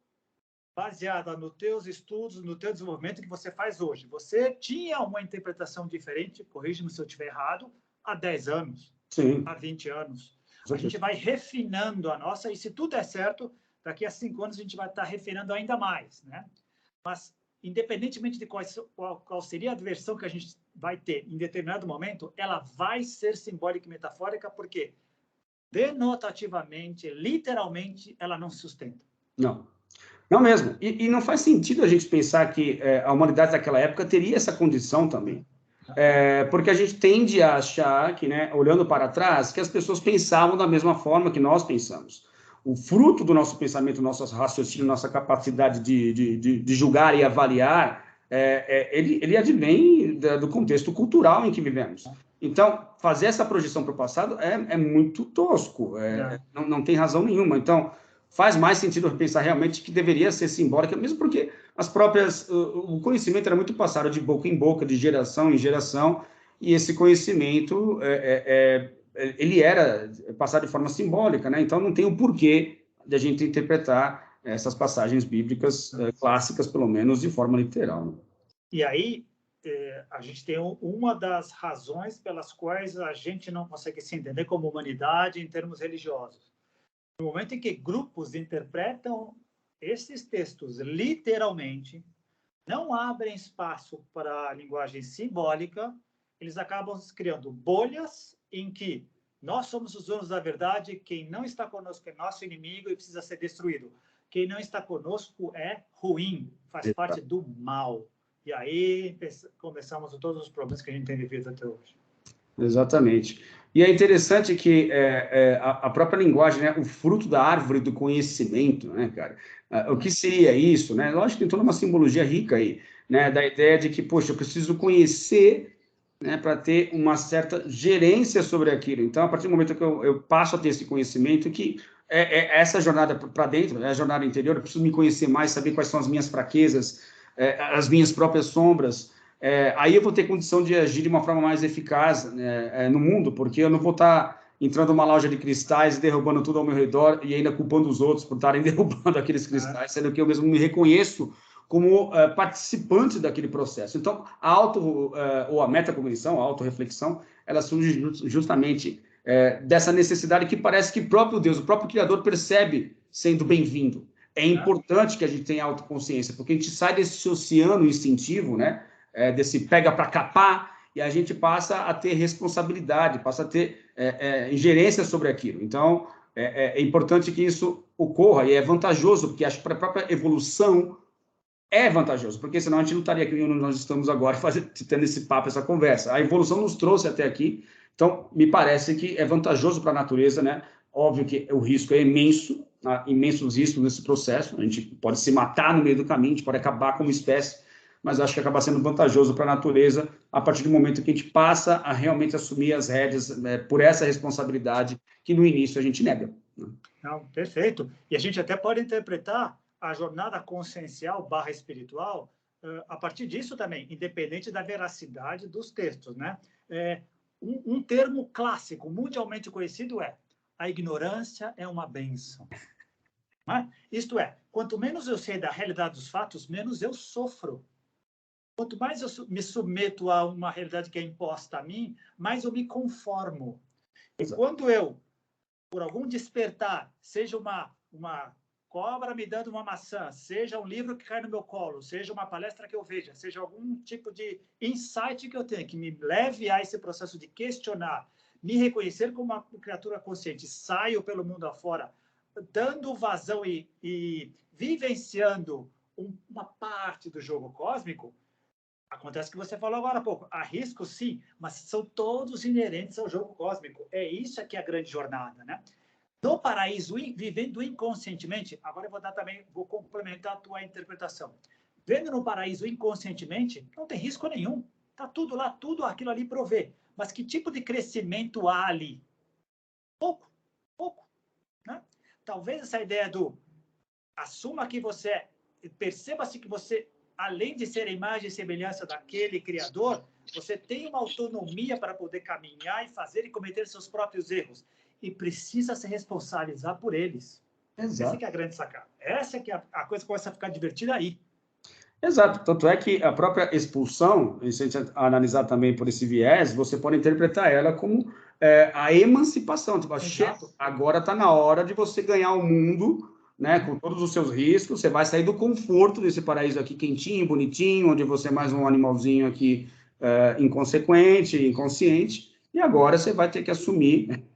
baseada nos teus estudos, no teu desenvolvimento que você faz hoje. Você tinha uma interpretação diferente, corrija-me se eu estiver errado, há 10 anos, Sim. há 20 anos. A gente vai refinando a nossa, e se tudo der certo, daqui a 5 anos a gente vai estar refinando ainda mais, né? Mas, independentemente de qual seria a versão que a gente vai ter em determinado momento, ela vai ser simbólica e metafórica, porque denotativamente, literalmente, ela não se sustenta. Não. Não mesmo. E não faz sentido a gente pensar que a humanidade daquela época teria essa condição também. Porque a gente tende a achar que, né, olhando para trás, que as pessoas pensavam da mesma forma que nós pensamos. O fruto do nosso pensamento, nosso raciocínio, nossa capacidade de julgar e avaliar, ele advém do contexto cultural em que vivemos. Então, fazer essa projeção para o passado é muito tosco, não tem razão nenhuma. Então, faz mais sentido pensar realmente que deveria ser simbólica, mesmo porque o conhecimento era muito passado de boca em boca, de geração em geração, e esse conhecimento ele era passado de forma simbólica, né? Então não tem o porquê de a gente interpretar essas passagens bíblicas clássicas, pelo menos, de forma literal. Né? E aí a gente tem uma das razões pelas quais a gente não consegue se entender como humanidade em termos religiosos. No momento em que grupos interpretam esses textos literalmente, não abrem espaço para a linguagem simbólica, eles acabam criando bolhas em que nós somos os donos da verdade, quem não está conosco é nosso inimigo e precisa ser destruído. Quem não está conosco é ruim, faz parte do mal. E aí começamos todos os problemas que a gente tem vivido até hoje. Exatamente. E é interessante que a própria linguagem, né, o fruto da árvore do conhecimento, né, cara? O que seria isso, né? Lógico que tem toda uma simbologia rica aí, né, da ideia de que, poxa, eu preciso conhecer, né, para ter uma certa gerência sobre aquilo. Então, a partir do momento que eu passo a ter esse conhecimento, que essa jornada para dentro, a jornada interior, eu preciso me conhecer mais, saber quais são as minhas fraquezas, as minhas próprias sombras. Aí eu vou ter condição de agir de uma forma mais eficaz no mundo, porque eu não vou estar entrando numa loja de cristais e derrubando tudo ao meu redor e ainda culpando os outros por estarem derrubando aqueles cristais, sendo que eu mesmo me reconheço como participante daquele processo. Então, ou a metacognição, a autorreflexão, ela surge justamente dessa necessidade que parece que próprio Deus, o próprio Criador, percebe sendo bem-vindo. É importante que a gente tenha autoconsciência, porque a gente sai desse oceano instintivo, né? Desse pega para capar, e a gente passa a ter responsabilidade, passa a ter ingerência sobre aquilo. Então, é importante que isso ocorra, e é vantajoso, porque acho que para a própria evolução é vantajoso, porque senão a gente não estaria aqui onde nós estamos agora, tendo esse papo, essa conversa. A evolução nos trouxe até aqui, então me parece que é vantajoso para a natureza, né? Óbvio que o risco é imenso, imensos riscos nesse processo, a gente pode se matar no meio do caminho, a gente pode acabar como espécie, mas acho que acaba sendo vantajoso para a natureza a partir do momento que a gente passa a realmente assumir as rédeas por essa responsabilidade que no início a gente nega. Né? Não, perfeito. E a gente até pode interpretar a jornada consciencial / espiritual a partir disso também, independente da veracidade dos textos, né? Um termo clássico, mundialmente conhecido é: a ignorância é uma bênção. Né? Isto é, quanto menos eu sei da realidade dos fatos, menos eu sofro. Quanto mais eu me submeto a uma realidade que é imposta a mim, mais eu me conformo. E quando eu por algum despertar, seja uma cobra me dando uma maçã, seja um livro que cai no meu colo, seja uma palestra que eu veja, seja algum tipo de insight que eu tenha, que me leve a esse processo de questionar, me reconhecer como uma criatura consciente, saio pelo mundo afora, dando vazão e vivenciando uma parte do jogo cósmico, acontece o que você falou agora há pouco. Há riscos, sim, mas são todos inerentes ao jogo cósmico. É isso que é a grande jornada, né? No paraíso, vivendo inconscientemente, agora eu vou complementar a tua interpretação. Vendo no paraíso inconscientemente, não tem risco nenhum. Está tudo lá, tudo aquilo ali provê. Mas que tipo de crescimento há ali? Pouco, pouco. Né? Talvez essa ideia do assuma que você é, perceba-se que você, além de ser a imagem e semelhança daquele Criador, você tem uma autonomia para poder caminhar e fazer e cometer seus próprios erros. E precisa se responsabilizar por eles. Exato. Essa que é a grande sacada. Essa que é a coisa que começa a ficar divertida aí. Exato. Tanto é que a própria expulsão, se a gente analisar também por esse viés, você pode interpretar ela como a emancipação. Tipo, agora está na hora de você ganhar o mundo, né, com todos os seus riscos. Você vai sair do conforto desse paraíso aqui quentinho, bonitinho, onde você é mais um animalzinho aqui inconsequente, inconsciente. E agora você vai ter que assumir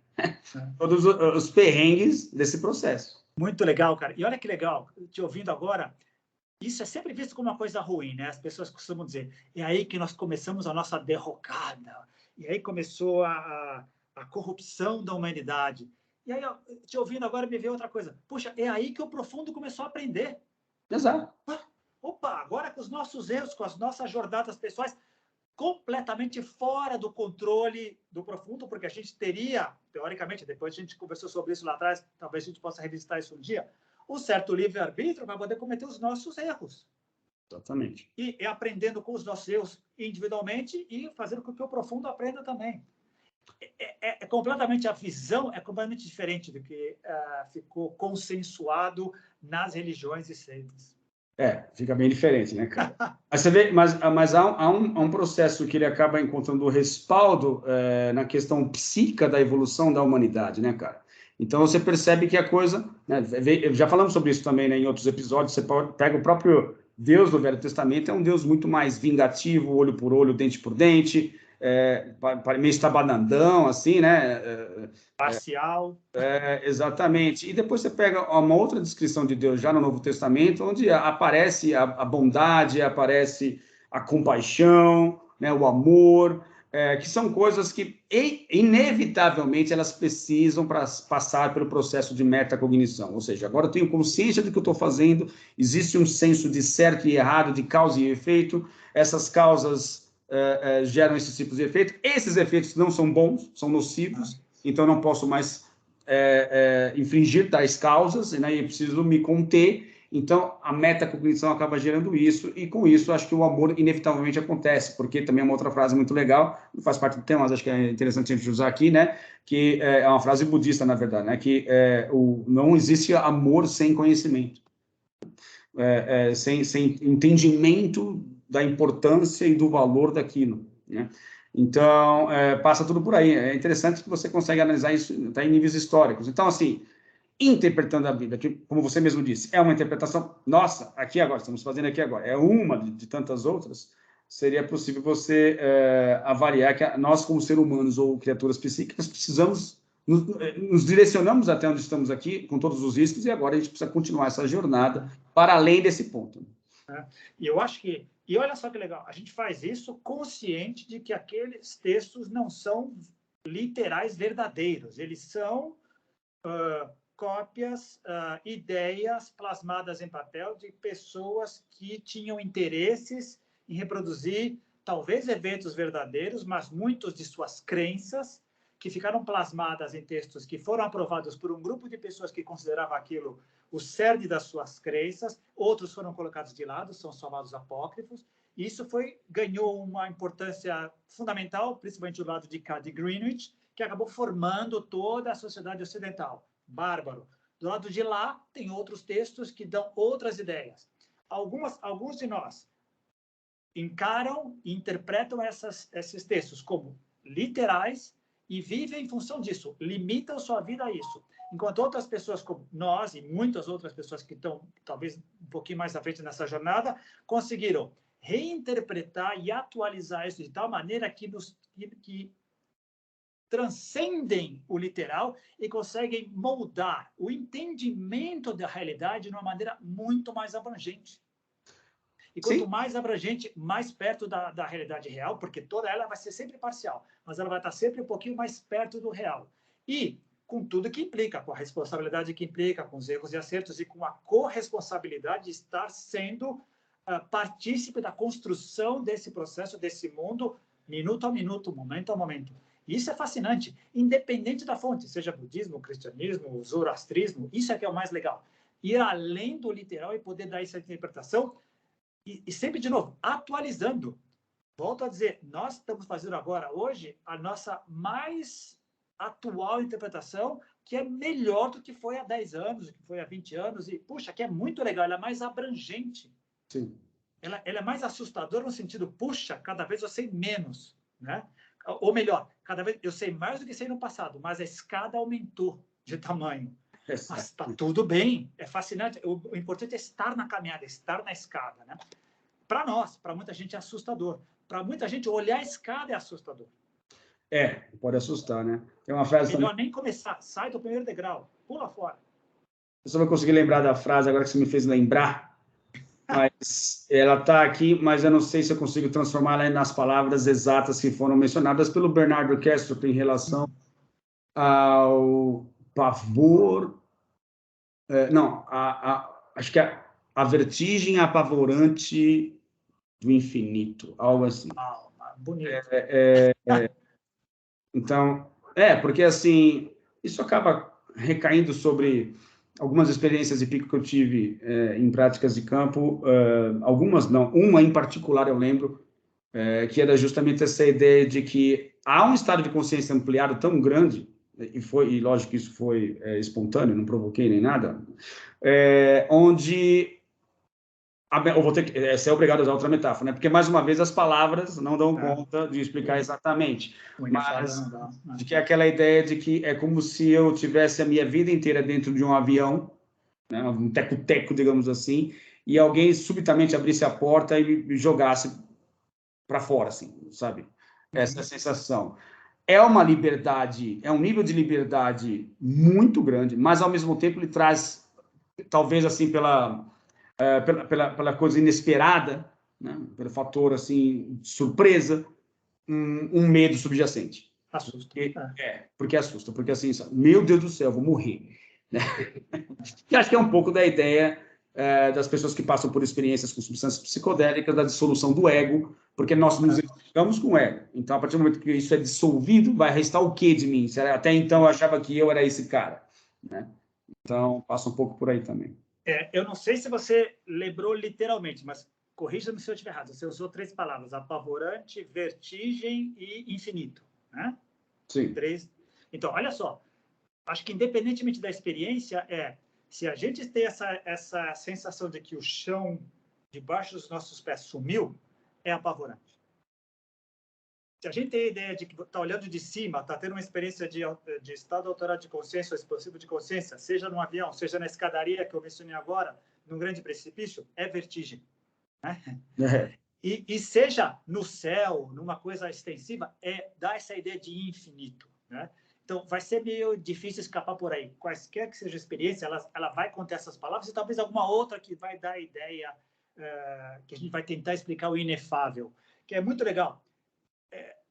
todos os perrengues desse processo. Muito legal, cara. E olha que legal, te ouvindo agora, isso é sempre visto como uma coisa ruim, né? As pessoas costumam dizer, é aí que nós começamos a nossa derrocada, e aí começou a corrupção da humanidade. E aí, te ouvindo agora, me veio outra coisa. Puxa, é aí que o profundo começou a aprender. Exato. Opa, agora com os nossos erros, com as nossas jornadas pessoais, completamente fora do controle do profundo, porque a gente teria, teoricamente, depois a gente conversou sobre isso lá atrás, talvez a gente possa revisitar isso um dia, um certo livre-arbítrio para poder cometer os nossos erros. Exatamente. E aprendendo com os nossos erros individualmente e fazendo com que o profundo aprenda também. É completamente, a visão é completamente diferente do que ficou consensuado nas religiões e seitas. Fica bem diferente, né, cara? Mas você vê, mas há um processo que ele acaba encontrando respaldo na questão psíquica da evolução da humanidade, né, cara? Então você percebe que a coisa, né, já falamos sobre isso também, né, em outros episódios. Você pega o próprio Deus do Velho Testamento, é um Deus muito mais vingativo, olho por olho, dente por dente, meio estabanandão, assim, né? Parcial. Exatamente. E depois você pega uma outra descrição de Deus já no Novo Testamento, onde aparece a bondade, aparece a compaixão, né, o amor, que são coisas que inevitavelmente elas precisam passar pelo processo de metacognição. Ou seja, agora eu tenho consciência do que eu estou fazendo, existe um senso de certo e errado, de causa e efeito, essas causas geram esses tipos de efeitos, esses efeitos não são bons, são nocivos, então eu não posso mais infringir tais causas, né, e preciso me conter. Então, a metacognição acaba gerando isso, e com isso, acho que o amor inevitavelmente acontece, porque também é uma outra frase muito legal, não faz parte do tema, mas acho que é interessante a gente usar aqui, né, que é uma frase budista, na verdade, né, que não existe amor sem conhecimento, sem entendimento da importância e do valor daquilo, né? Então, passa tudo por aí. É interessante que você consegue analisar isso até em níveis históricos. Então, assim, interpretando a Bíblia, que, como você mesmo disse, é uma interpretação nossa, aqui agora, estamos fazendo aqui agora, é uma de tantas outras, seria possível você avaliar que nós, como seres humanos ou criaturas psíquicas, precisamos, nos direcionamos até onde estamos aqui, com todos os riscos, e agora a gente precisa continuar essa jornada para além desse ponto. E eu acho que, e olha só que legal, a gente faz isso consciente de que aqueles textos não são literais verdadeiros, eles são cópias, ideias plasmadas em papel de pessoas que tinham interesses em reproduzir talvez eventos verdadeiros, mas muitos de suas crenças que ficaram plasmadas em textos que foram aprovados por um grupo de pessoas que considerava aquilo o cerne das suas crenças, outros foram colocados de lado, são chamados apócrifos. E isso ganhou uma importância fundamental, principalmente do lado de cá de Greenwich, que acabou formando toda a sociedade ocidental. Bárbaro. Do lado de lá, tem outros textos que dão outras ideias. Alguns de nós encaram e interpretam esses textos como literais e vivem em função disso, limitam sua vida a isso. Enquanto outras pessoas como nós e muitas outras pessoas que estão talvez um pouquinho mais à frente nessa jornada, conseguiram reinterpretar e atualizar isso de tal maneira que transcendem o literal e conseguem moldar o entendimento da realidade de uma maneira muito mais abrangente. E quanto Sim. mais abrangente, mais perto da realidade real, porque toda ela vai ser sempre parcial, mas ela vai estar sempre um pouquinho mais perto do real. E com tudo que implica, com a responsabilidade que implica, com os erros e acertos e com a corresponsabilidade de estar sendo partícipe da construção desse processo, desse mundo, minuto a minuto, momento a momento. Isso é fascinante, independente da fonte, seja budismo, cristianismo, zoroastrismo, isso é que é o mais legal. Ir além do literal e poder dar essa interpretação e sempre, de novo, atualizando. Volto a dizer, nós estamos fazendo agora, hoje, a nossa mais atual interpretação, que é melhor do que foi há 10 anos, do que foi há 20 anos, e, puxa, que é muito legal, ela é mais abrangente. Sim. Ela é mais assustadora no sentido, puxa, cada vez eu sei menos, né? Ou melhor, cada vez eu sei mais do que sei no passado, mas a escada aumentou de tamanho. Mas está tudo bem, é fascinante. O importante é estar na caminhada, estar na escada, né? Para nós, para muita gente é assustador. Para muita gente, olhar a escada é assustador. Pode assustar, né? Tem uma frase Melhor também. nem começar, sai do primeiro degrau, pula fora. Eu só vou conseguir lembrar da frase agora que você me fez lembrar, mas ela está aqui, mas eu não sei se eu consigo transformá-la nas palavras exatas que foram mencionadas pelo Bernardo Kastrup em relação ao pavor. Não, acho que a vertigem apavorante do infinito, algo assim. Bonito. Então, porque assim, isso acaba recaindo sobre algumas experiências de pico que eu tive em práticas de campo, algumas não, uma em particular eu lembro, que era justamente essa ideia de que há um estado de consciência ampliado tão grande, e lógico que isso foi espontâneo, não provoquei nem nada, onde eu vou ter que ser obrigado a usar outra metáfora, né? Porque, mais uma vez, as palavras não dão conta de explicar exatamente. Mas de que é aquela ideia de que é como se eu tivesse a minha vida inteira dentro de um avião, né? Um teco-teco, digamos assim, e alguém subitamente abrisse a porta e me jogasse para fora, assim, sabe? Essa é a sensação. É uma liberdade, é um nível de liberdade muito grande, mas, ao mesmo tempo, ele traz, talvez, assim, pela coisa inesperada, né? Pelo fator assim surpresa, um medo subjacente. Assusta. Porque assusta, porque assim, meu Deus do céu, eu vou morrer. Né? Que acho que é um pouco da ideia das pessoas que passam por experiências com substâncias psicodélicas, da dissolução do ego, porque nós nos identificamos com o ego. Então, a partir do momento que isso é dissolvido, vai restar o quê de mim? Até então eu achava que eu era esse cara. Né? Então, passa um pouco por aí também. Eu não sei se você lembrou literalmente, mas corrija-me se eu estiver errado. Você usou 3 palavras: apavorante, vertigem e infinito, né? Sim. 3. Então, olha só. Acho que, independentemente da experiência, se a gente tem essa sensação de que o chão debaixo dos nossos pés sumiu, é apavorante. Se a gente tem a ideia de que está olhando de cima, está tendo uma experiência de estado alterado de consciência, ou expansivo de consciência, seja no avião, seja na escadaria que eu mencionei agora, num grande precipício, é vertigem. Né? E seja no céu, numa coisa extensiva, dá essa ideia de infinito. Né? Então, vai ser meio difícil escapar por aí. Quaisquer que seja a experiência, ela vai conter essas palavras e talvez alguma outra que vai dar a ideia, que a gente vai tentar explicar o inefável, que é muito legal.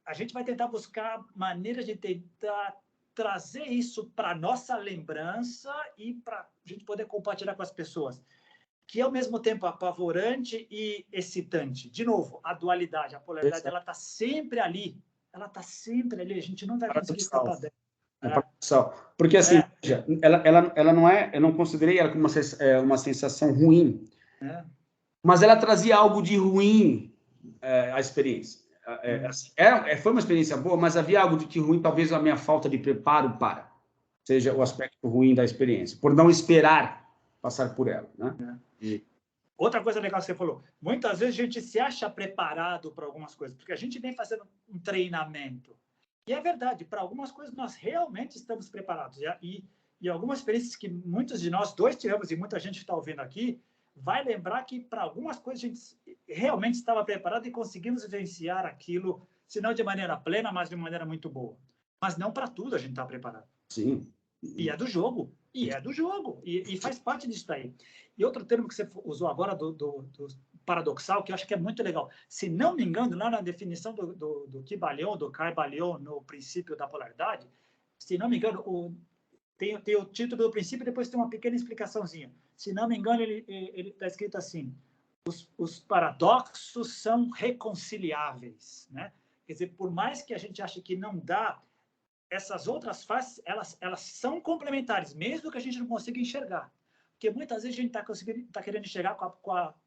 A gente vai tentar buscar maneiras de tentar trazer isso para a nossa lembrança e para a gente poder compartilhar com as pessoas, que é ao mesmo tempo apavorante e excitante. De novo, a dualidade, a polaridade, ela está sempre ali. Ela está sempre ali, a gente não vai conseguir escapar dela. Porque, assim, ela não é... Eu não considerei ela como uma sensação ruim, mas ela trazia algo de ruim à experiência. Foi uma experiência boa, mas havia algo de ruim, talvez a minha falta de preparo seja o aspecto ruim da experiência, por não esperar passar por ela. Né? Outra coisa legal que você falou, muitas vezes a gente se acha preparado para algumas coisas, porque a gente vem fazendo um treinamento. E é verdade, para algumas coisas nós realmente estamos preparados. E algumas experiências que muitos de nós dois tivemos, e muita gente que está ouvindo aqui, vai lembrar que para algumas coisas a gente realmente estava preparado e conseguimos vivenciar aquilo, se não de maneira plena, mas de maneira muito boa. Mas não para tudo a gente está preparado. Sim. E é do jogo. E faz parte disso daí. E outro termo que você usou agora do paradoxal, que eu acho que é muito legal. Se não me engano, lá na definição do Kybalion, do Kybalion, no princípio da polaridade, se não me engano, tem o título do princípio e depois tem uma pequena explicaçãozinha. Se não me engano, ele está escrito assim: os paradoxos são reconciliáveis, né? Quer dizer, por mais que a gente ache que não dá, essas outras faces, elas são complementares, mesmo que a gente não consiga enxergar. Porque muitas vezes a gente está querendo enxergar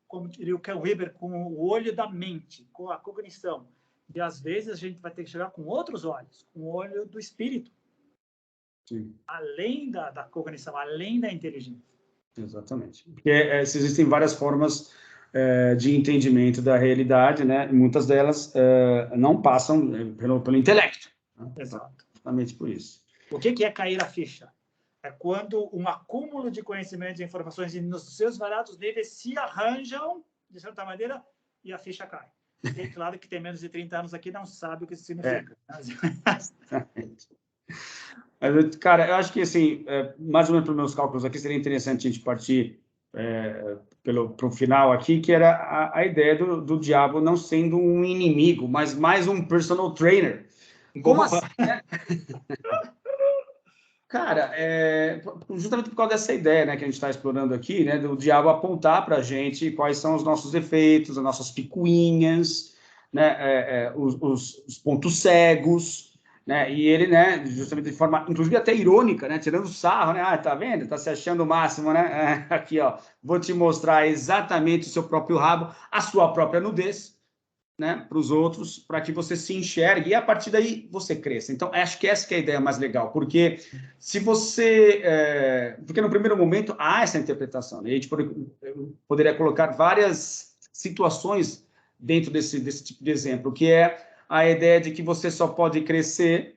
como diria o Ken Wilber, com o olho da mente, com a cognição. E às vezes a gente vai ter que enxergar com outros olhos, com o olho do espírito. Sim. Além da cognição, além da inteligência. Exatamente. Porque existem várias formas de entendimento da realidade, né? E muitas delas não passam pelo intelecto. Né? Exato. Justamente por isso. O que é cair a ficha? É quando um acúmulo de conhecimentos e informações nos seus variados níveis se arranjam, de certa maneira, e a ficha cai. E claro que tem menos de 30 anos aqui não sabe o que isso significa. Exatamente. Mas, cara, eu acho que, assim, mais ou menos para os meus cálculos aqui, seria interessante a gente partir para o final aqui, que era a ideia do diabo não sendo um inimigo, mas mais um personal trainer. Como assim? Cara, justamente por causa dessa ideia, né, que a gente está explorando aqui, né, do diabo apontar para a gente quais são os nossos defeitos, as nossas picuinhas, né, os pontos cegos, né, e ele, né, justamente de forma, inclusive até irônica, né, tirando sarro, né, tá vendo? Tá se achando o máximo, né? Aqui, ó, vou te mostrar exatamente o seu próprio rabo, a sua própria nudez, né, para os outros, para que você se enxergue e a partir daí você cresça. Então, acho que essa que é a ideia mais legal, porque se você... porque no primeiro momento há essa interpretação, né? E a gente poderia colocar várias situações dentro desse tipo de exemplo, que é a ideia de que você só pode crescer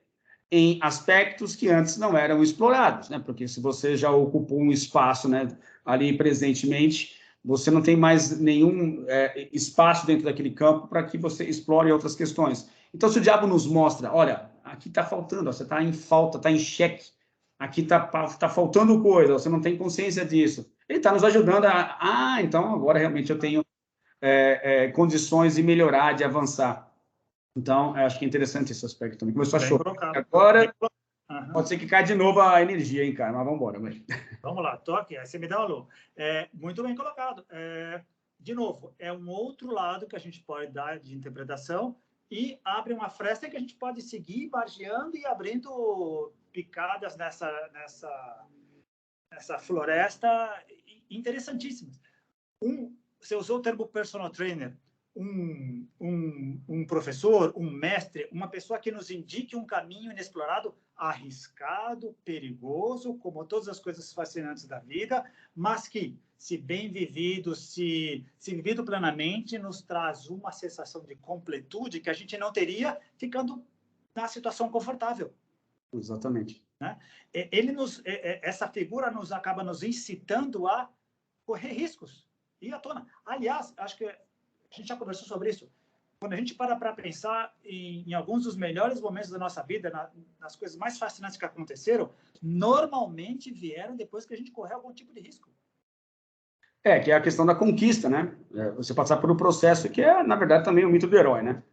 em aspectos que antes não eram explorados, né? Porque se você já ocupou um espaço, né, ali presentemente, você não tem mais nenhum espaço dentro daquele campo para que você explore outras questões. Então, se o diabo nos mostra, olha, aqui está faltando, ó, você está em falta, está em xeque, aqui está faltando coisa, você não tem consciência disso. Ele está nos ajudando então agora realmente eu tenho condições de melhorar, de avançar. Então, acho que é interessante esse aspecto também. Começou a chover. Agora, pode ser que caia de novo a energia, hein, cara? Mas vamos embora. Vamos lá, toque, aí você me dá um alô. Muito bem colocado. De novo, é um outro lado que a gente pode dar de interpretação e abre uma fresta que a gente pode seguir bargeando e abrindo picadas nessa floresta interessantíssimas. Você usou o termo personal trainer. Um professor, um mestre, uma pessoa que nos indique um caminho inexplorado, arriscado, perigoso, como todas as coisas fascinantes da vida, mas que, se bem vivido, se vivido plenamente, nos traz uma sensação de completude que a gente não teria ficando na situação confortável. Exatamente. Né? Essa figura acaba nos incitando a correr riscos, ir à tona. Aliás, acho que a gente já conversou sobre isso. Quando a gente para pensar em alguns dos melhores momentos da nossa vida, nas coisas mais fascinantes que aconteceram, normalmente vieram depois que a gente correu algum tipo de risco. Que é a questão da conquista, né? Você passar por um processo que é, na verdade, também o mito do herói, né?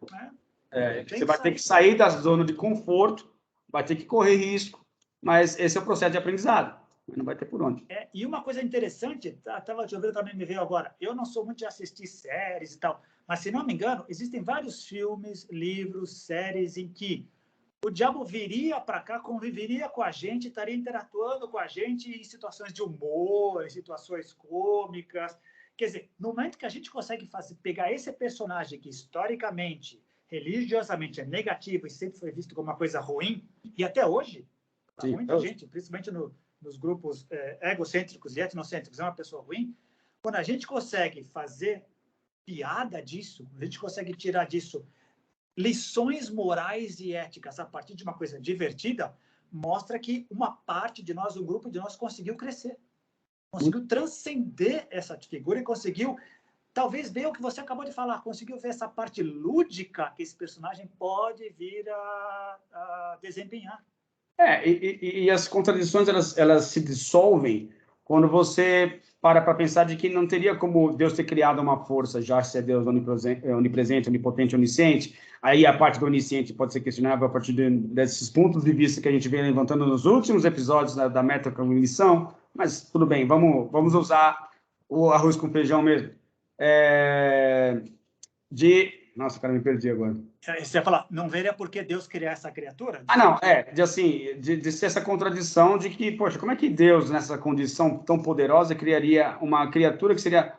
Você vai ter que sair da zona de conforto, vai ter que correr risco, mas esse é o processo de aprendizado. Não vai ter por onde. E uma coisa interessante, estava te ouvindo também, me veio agora, eu não sou muito de assistir séries e tal, mas, se não me engano, existem vários filmes, livros, séries em que o diabo viria para cá, conviveria com a gente, estaria interatuando com a gente em situações de humor, em situações cômicas. Quer dizer, no momento que a gente consegue pegar esse personagem que, historicamente, religiosamente, é negativo e sempre foi visto como uma coisa ruim, e até hoje, para muita gente, principalmente nos grupos egocêntricos e etnocêntricos, é uma pessoa ruim, quando a gente consegue fazer piada disso, a gente consegue tirar disso lições morais e éticas a partir de uma coisa divertida, mostra que uma parte de nós, um grupo de nós, conseguiu crescer. Conseguiu transcender essa figura e conseguiu, talvez, ver o que você acabou de falar, conseguiu ver essa parte lúdica que esse personagem pode vir a desempenhar. E as contradições, elas se dissolvem quando você para pensar de que não teria como Deus ter criado uma força, já se é Deus onipresente, onipotente, onisciente. Aí a parte do onisciente pode ser questionável a partir desses pontos de vista que a gente vem levantando nos últimos episódios da metacognição, mas tudo bem, vamos usar o arroz com feijão mesmo. Nossa, cara, me perdi agora. Você ia falar, não veria por que Deus criar essa criatura? Não, de ser essa contradição de que, poxa, como é que Deus, nessa condição tão poderosa, criaria uma criatura que seria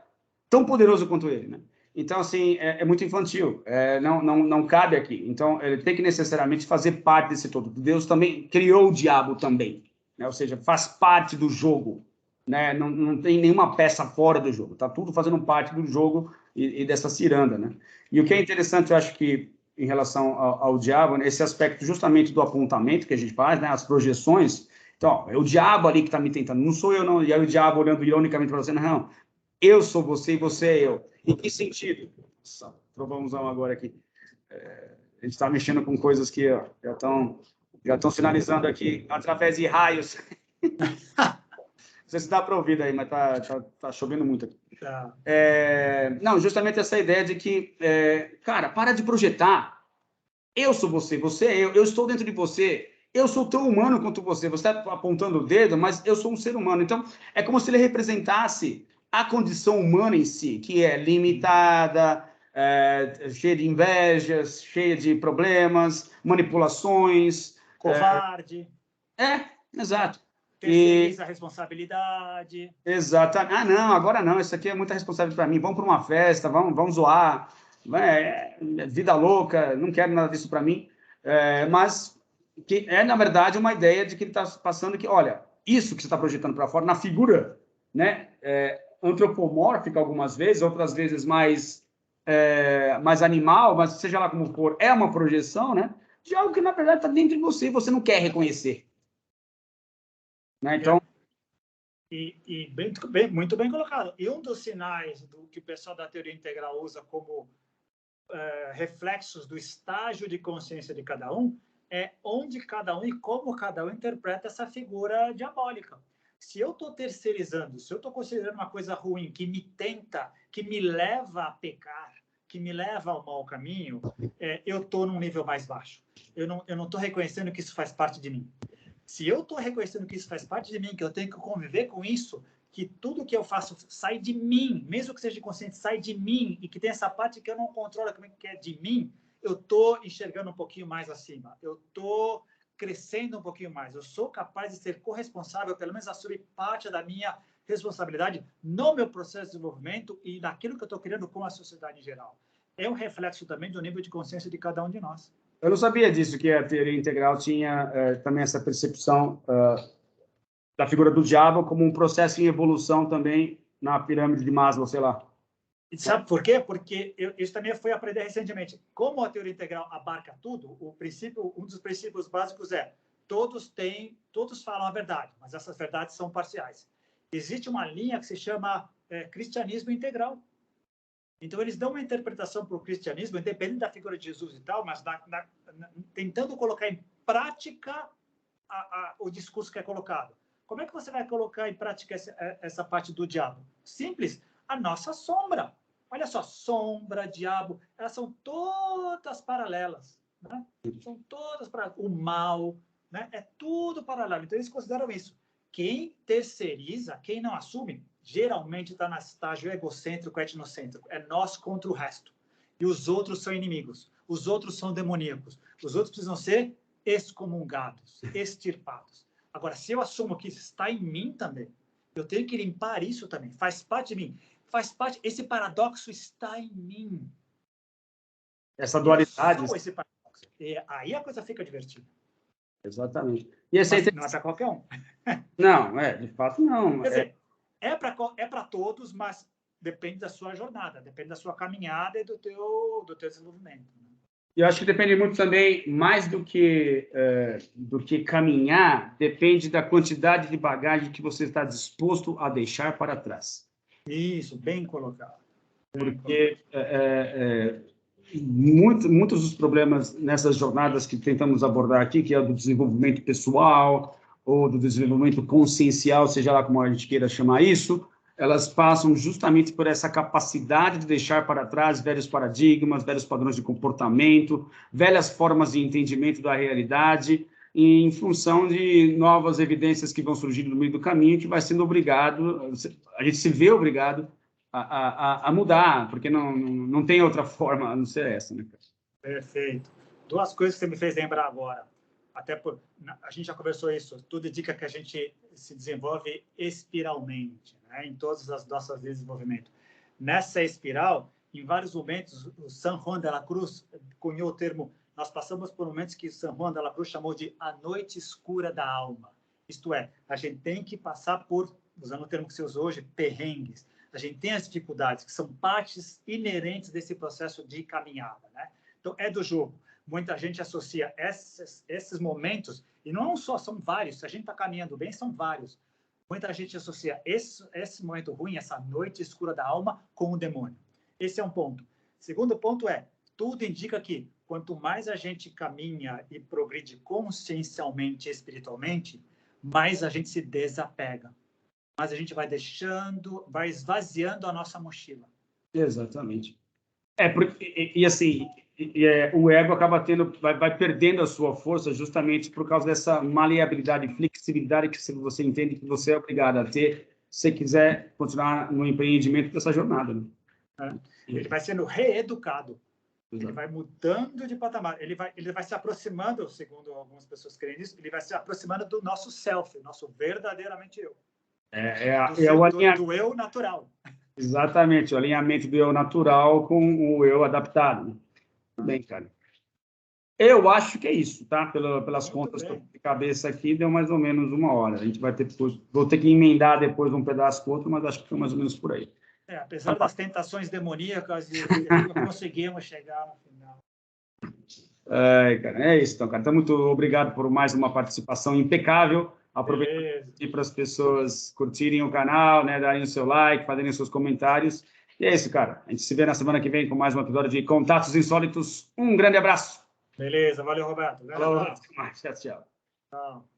tão poderosa quanto ele, né? Então, assim, é muito infantil, não cabe aqui. Então, ele tem que necessariamente fazer parte desse todo. Deus também criou o diabo também, né? Ou seja, faz parte do jogo, né? Não tem nenhuma peça fora do jogo, tá tudo fazendo parte do jogo e dessa ciranda, né? E o que é interessante, eu acho que em relação ao diabo, né, esse aspecto justamente do apontamento que a gente faz, né, as projeções. Então, é o diabo ali que está me tentando, não sou eu, não. E aí o diabo olhando ironicamente para você, não, eu sou você e você é eu. Em que sentido? Nossa, trovãozão agora aqui. A gente está mexendo com coisas que ó, já estão sinalizando aqui através de raios. Não sei se dá para ouvir aí, mas tá chovendo muito aqui. Tá. Não, justamente essa ideia de que, cara, para de projetar. Eu sou você, você é eu estou dentro de você. Eu sou tão humano quanto você. Você está apontando o dedo, mas eu sou um ser humano. Então, é como se ele representasse a condição humana em si, que é limitada, cheia de invejas, cheia de problemas, manipulações. Covarde. Exato. Terceiriza a responsabilidade. Exato. Não, agora não. Isso aqui é muita responsabilidade para mim. Vamos para uma festa, vamos zoar. Vida louca, não quero nada disso para mim. Mas que é, na verdade, uma ideia de que ele está passando que, olha, isso que você está projetando para fora, na figura, né, antropomórfica algumas vezes, outras vezes mais animal, mas seja lá como for, é uma projeção, né, de algo que, na verdade, está dentro de você e você não quer reconhecer. Né? Então... Muito bem colocado. E um dos sinais do que o pessoal da teoria integral usa como reflexos do estágio de consciência de cada um é onde cada um e como cada um interpreta essa figura diabólica. Se eu estou terceirizando, se eu estou considerando uma coisa ruim que me tenta, que me leva a pecar, que me leva ao mau caminho, eu estou num nível mais baixo. Eu não estou reconhecendo que isso faz parte de mim. Se eu estou reconhecendo que isso faz parte de mim, que eu tenho que conviver com isso, que tudo que eu faço sai de mim, mesmo que seja consciente, sai de mim, e que tem essa parte que eu não controlo, que é de mim, eu estou enxergando um pouquinho mais acima. Eu estou crescendo um pouquinho mais. Eu sou capaz de ser corresponsável, pelo menos assumir parte da minha responsabilidade no meu processo de desenvolvimento e naquilo que eu estou criando com a sociedade em geral. É um reflexo também do nível de consciência de cada um de nós. Eu não sabia disso, que a teoria integral tinha também essa percepção da figura do diabo como um processo em evolução também na pirâmide de Maslow, sei lá. E sabe por quê? Porque isso também foi aprender recentemente. Como a teoria integral abarca tudo, um dos princípios básicos é todos falam a verdade, mas essas verdades são parciais. Existe uma linha que se chama cristianismo integral. Então, eles dão uma interpretação para o cristianismo, independente da figura de Jesus e tal, mas tentando colocar em prática o discurso que é colocado. Como é que você vai colocar em prática essa parte do diabo? Simples, a nossa sombra. Olha só, sombra, diabo, elas são todas paralelas. Né? São todas paralelas. O mal, né? É tudo paralelo. Então, eles consideram isso. Quem terceiriza, quem não assume, geralmente está no estágio egocêntrico, etnocêntrico. É nós contra o resto. E os outros são inimigos. Os outros são demoníacos. Os outros precisam ser excomungados, extirpados. Agora, se eu assumo que isso está em mim também, eu tenho que limpar isso também. Faz parte de mim. Faz parte. Esse paradoxo está em mim. Essa dualidade. Eu sou esse paradoxo. E aí a coisa fica divertida. Exatamente. E esse mas não é para qualquer um. Não, de fato não. Quer dizer, é para todos, mas depende da sua jornada, depende da sua caminhada e do teu desenvolvimento. E eu acho que depende muito também, mais do que caminhar, depende da quantidade de bagagem que você está disposto a deixar para trás. Isso, bem colocado. Porque muitos dos problemas nessas jornadas que tentamos abordar aqui, que é do desenvolvimento pessoal ou do desenvolvimento consciencial, seja lá como a gente queira chamar isso, elas passam justamente por essa capacidade de deixar para trás velhos paradigmas, velhos padrões de comportamento, velhas formas de entendimento da realidade, em função de novas evidências que vão surgindo no meio do caminho, que vai sendo obrigado, a gente se vê obrigado a mudar, porque não tem outra forma a não ser essa, né? Perfeito. Duas coisas que você me fez lembrar agora. A gente já conversou isso. Tudo indica que a gente se desenvolve espiralmente, né? Em todas as nossas linhas de desenvolvimento. Nessa espiral, em vários momentos, o San Juan de la Cruz cunhou o termo. Nós passamos por momentos que o San Juan de la Cruz chamou de a noite escura da alma. Isto é, a gente tem que passar por, usando o termo que você usou hoje, perrengues. A gente tem as dificuldades, que são partes inerentes desse processo de caminhada, né? Então, é do jogo. Muita gente associa esses momentos, e não só, são vários. Se a gente está caminhando bem, são vários. Muita gente associa esse momento ruim, essa noite escura da alma, com o demônio. Esse é um ponto. Segundo ponto tudo indica que quanto mais a gente caminha e progride consciencialmente e espiritualmente, mais a gente se desapega. Mas a gente vai deixando, vai esvaziando a nossa mochila. Exatamente. Assim, o ego acaba vai perdendo a sua força justamente por causa dessa maleabilidade, flexibilidade que você entende que você é obrigado a ter se quiser continuar no empreendimento dessa jornada, né? Ele vai sendo reeducado. Exato. Ele vai mudando de patamar. Ele vai se aproximando, segundo algumas pessoas creem nisso, ele vai se aproximando do nosso self, nosso verdadeiramente eu. Do eu natural. Exatamente, o alinhamento do eu natural com o eu adaptado. Tudo bem, cara. Eu acho que é isso, tá? Pelas contas de cabeça aqui, deu mais ou menos 1 hora. A gente vai ter vou ter que emendar depois um pedaço com outro, mas acho que foi mais ou menos por aí. Apesar das tentações demoníacas, conseguimos chegar no final. Cara, é isso, então, cara. Então, muito obrigado por mais uma participação impecável. Aproveito para as pessoas curtirem o canal, né, darem o seu like, fazerem os seus comentários. E é isso, cara. A gente se vê na semana que vem com mais um episódio de Contatos Insólitos. Um grande abraço. Beleza, valeu, Roberto. Falou, até mais. Tchau, tchau. Tchau.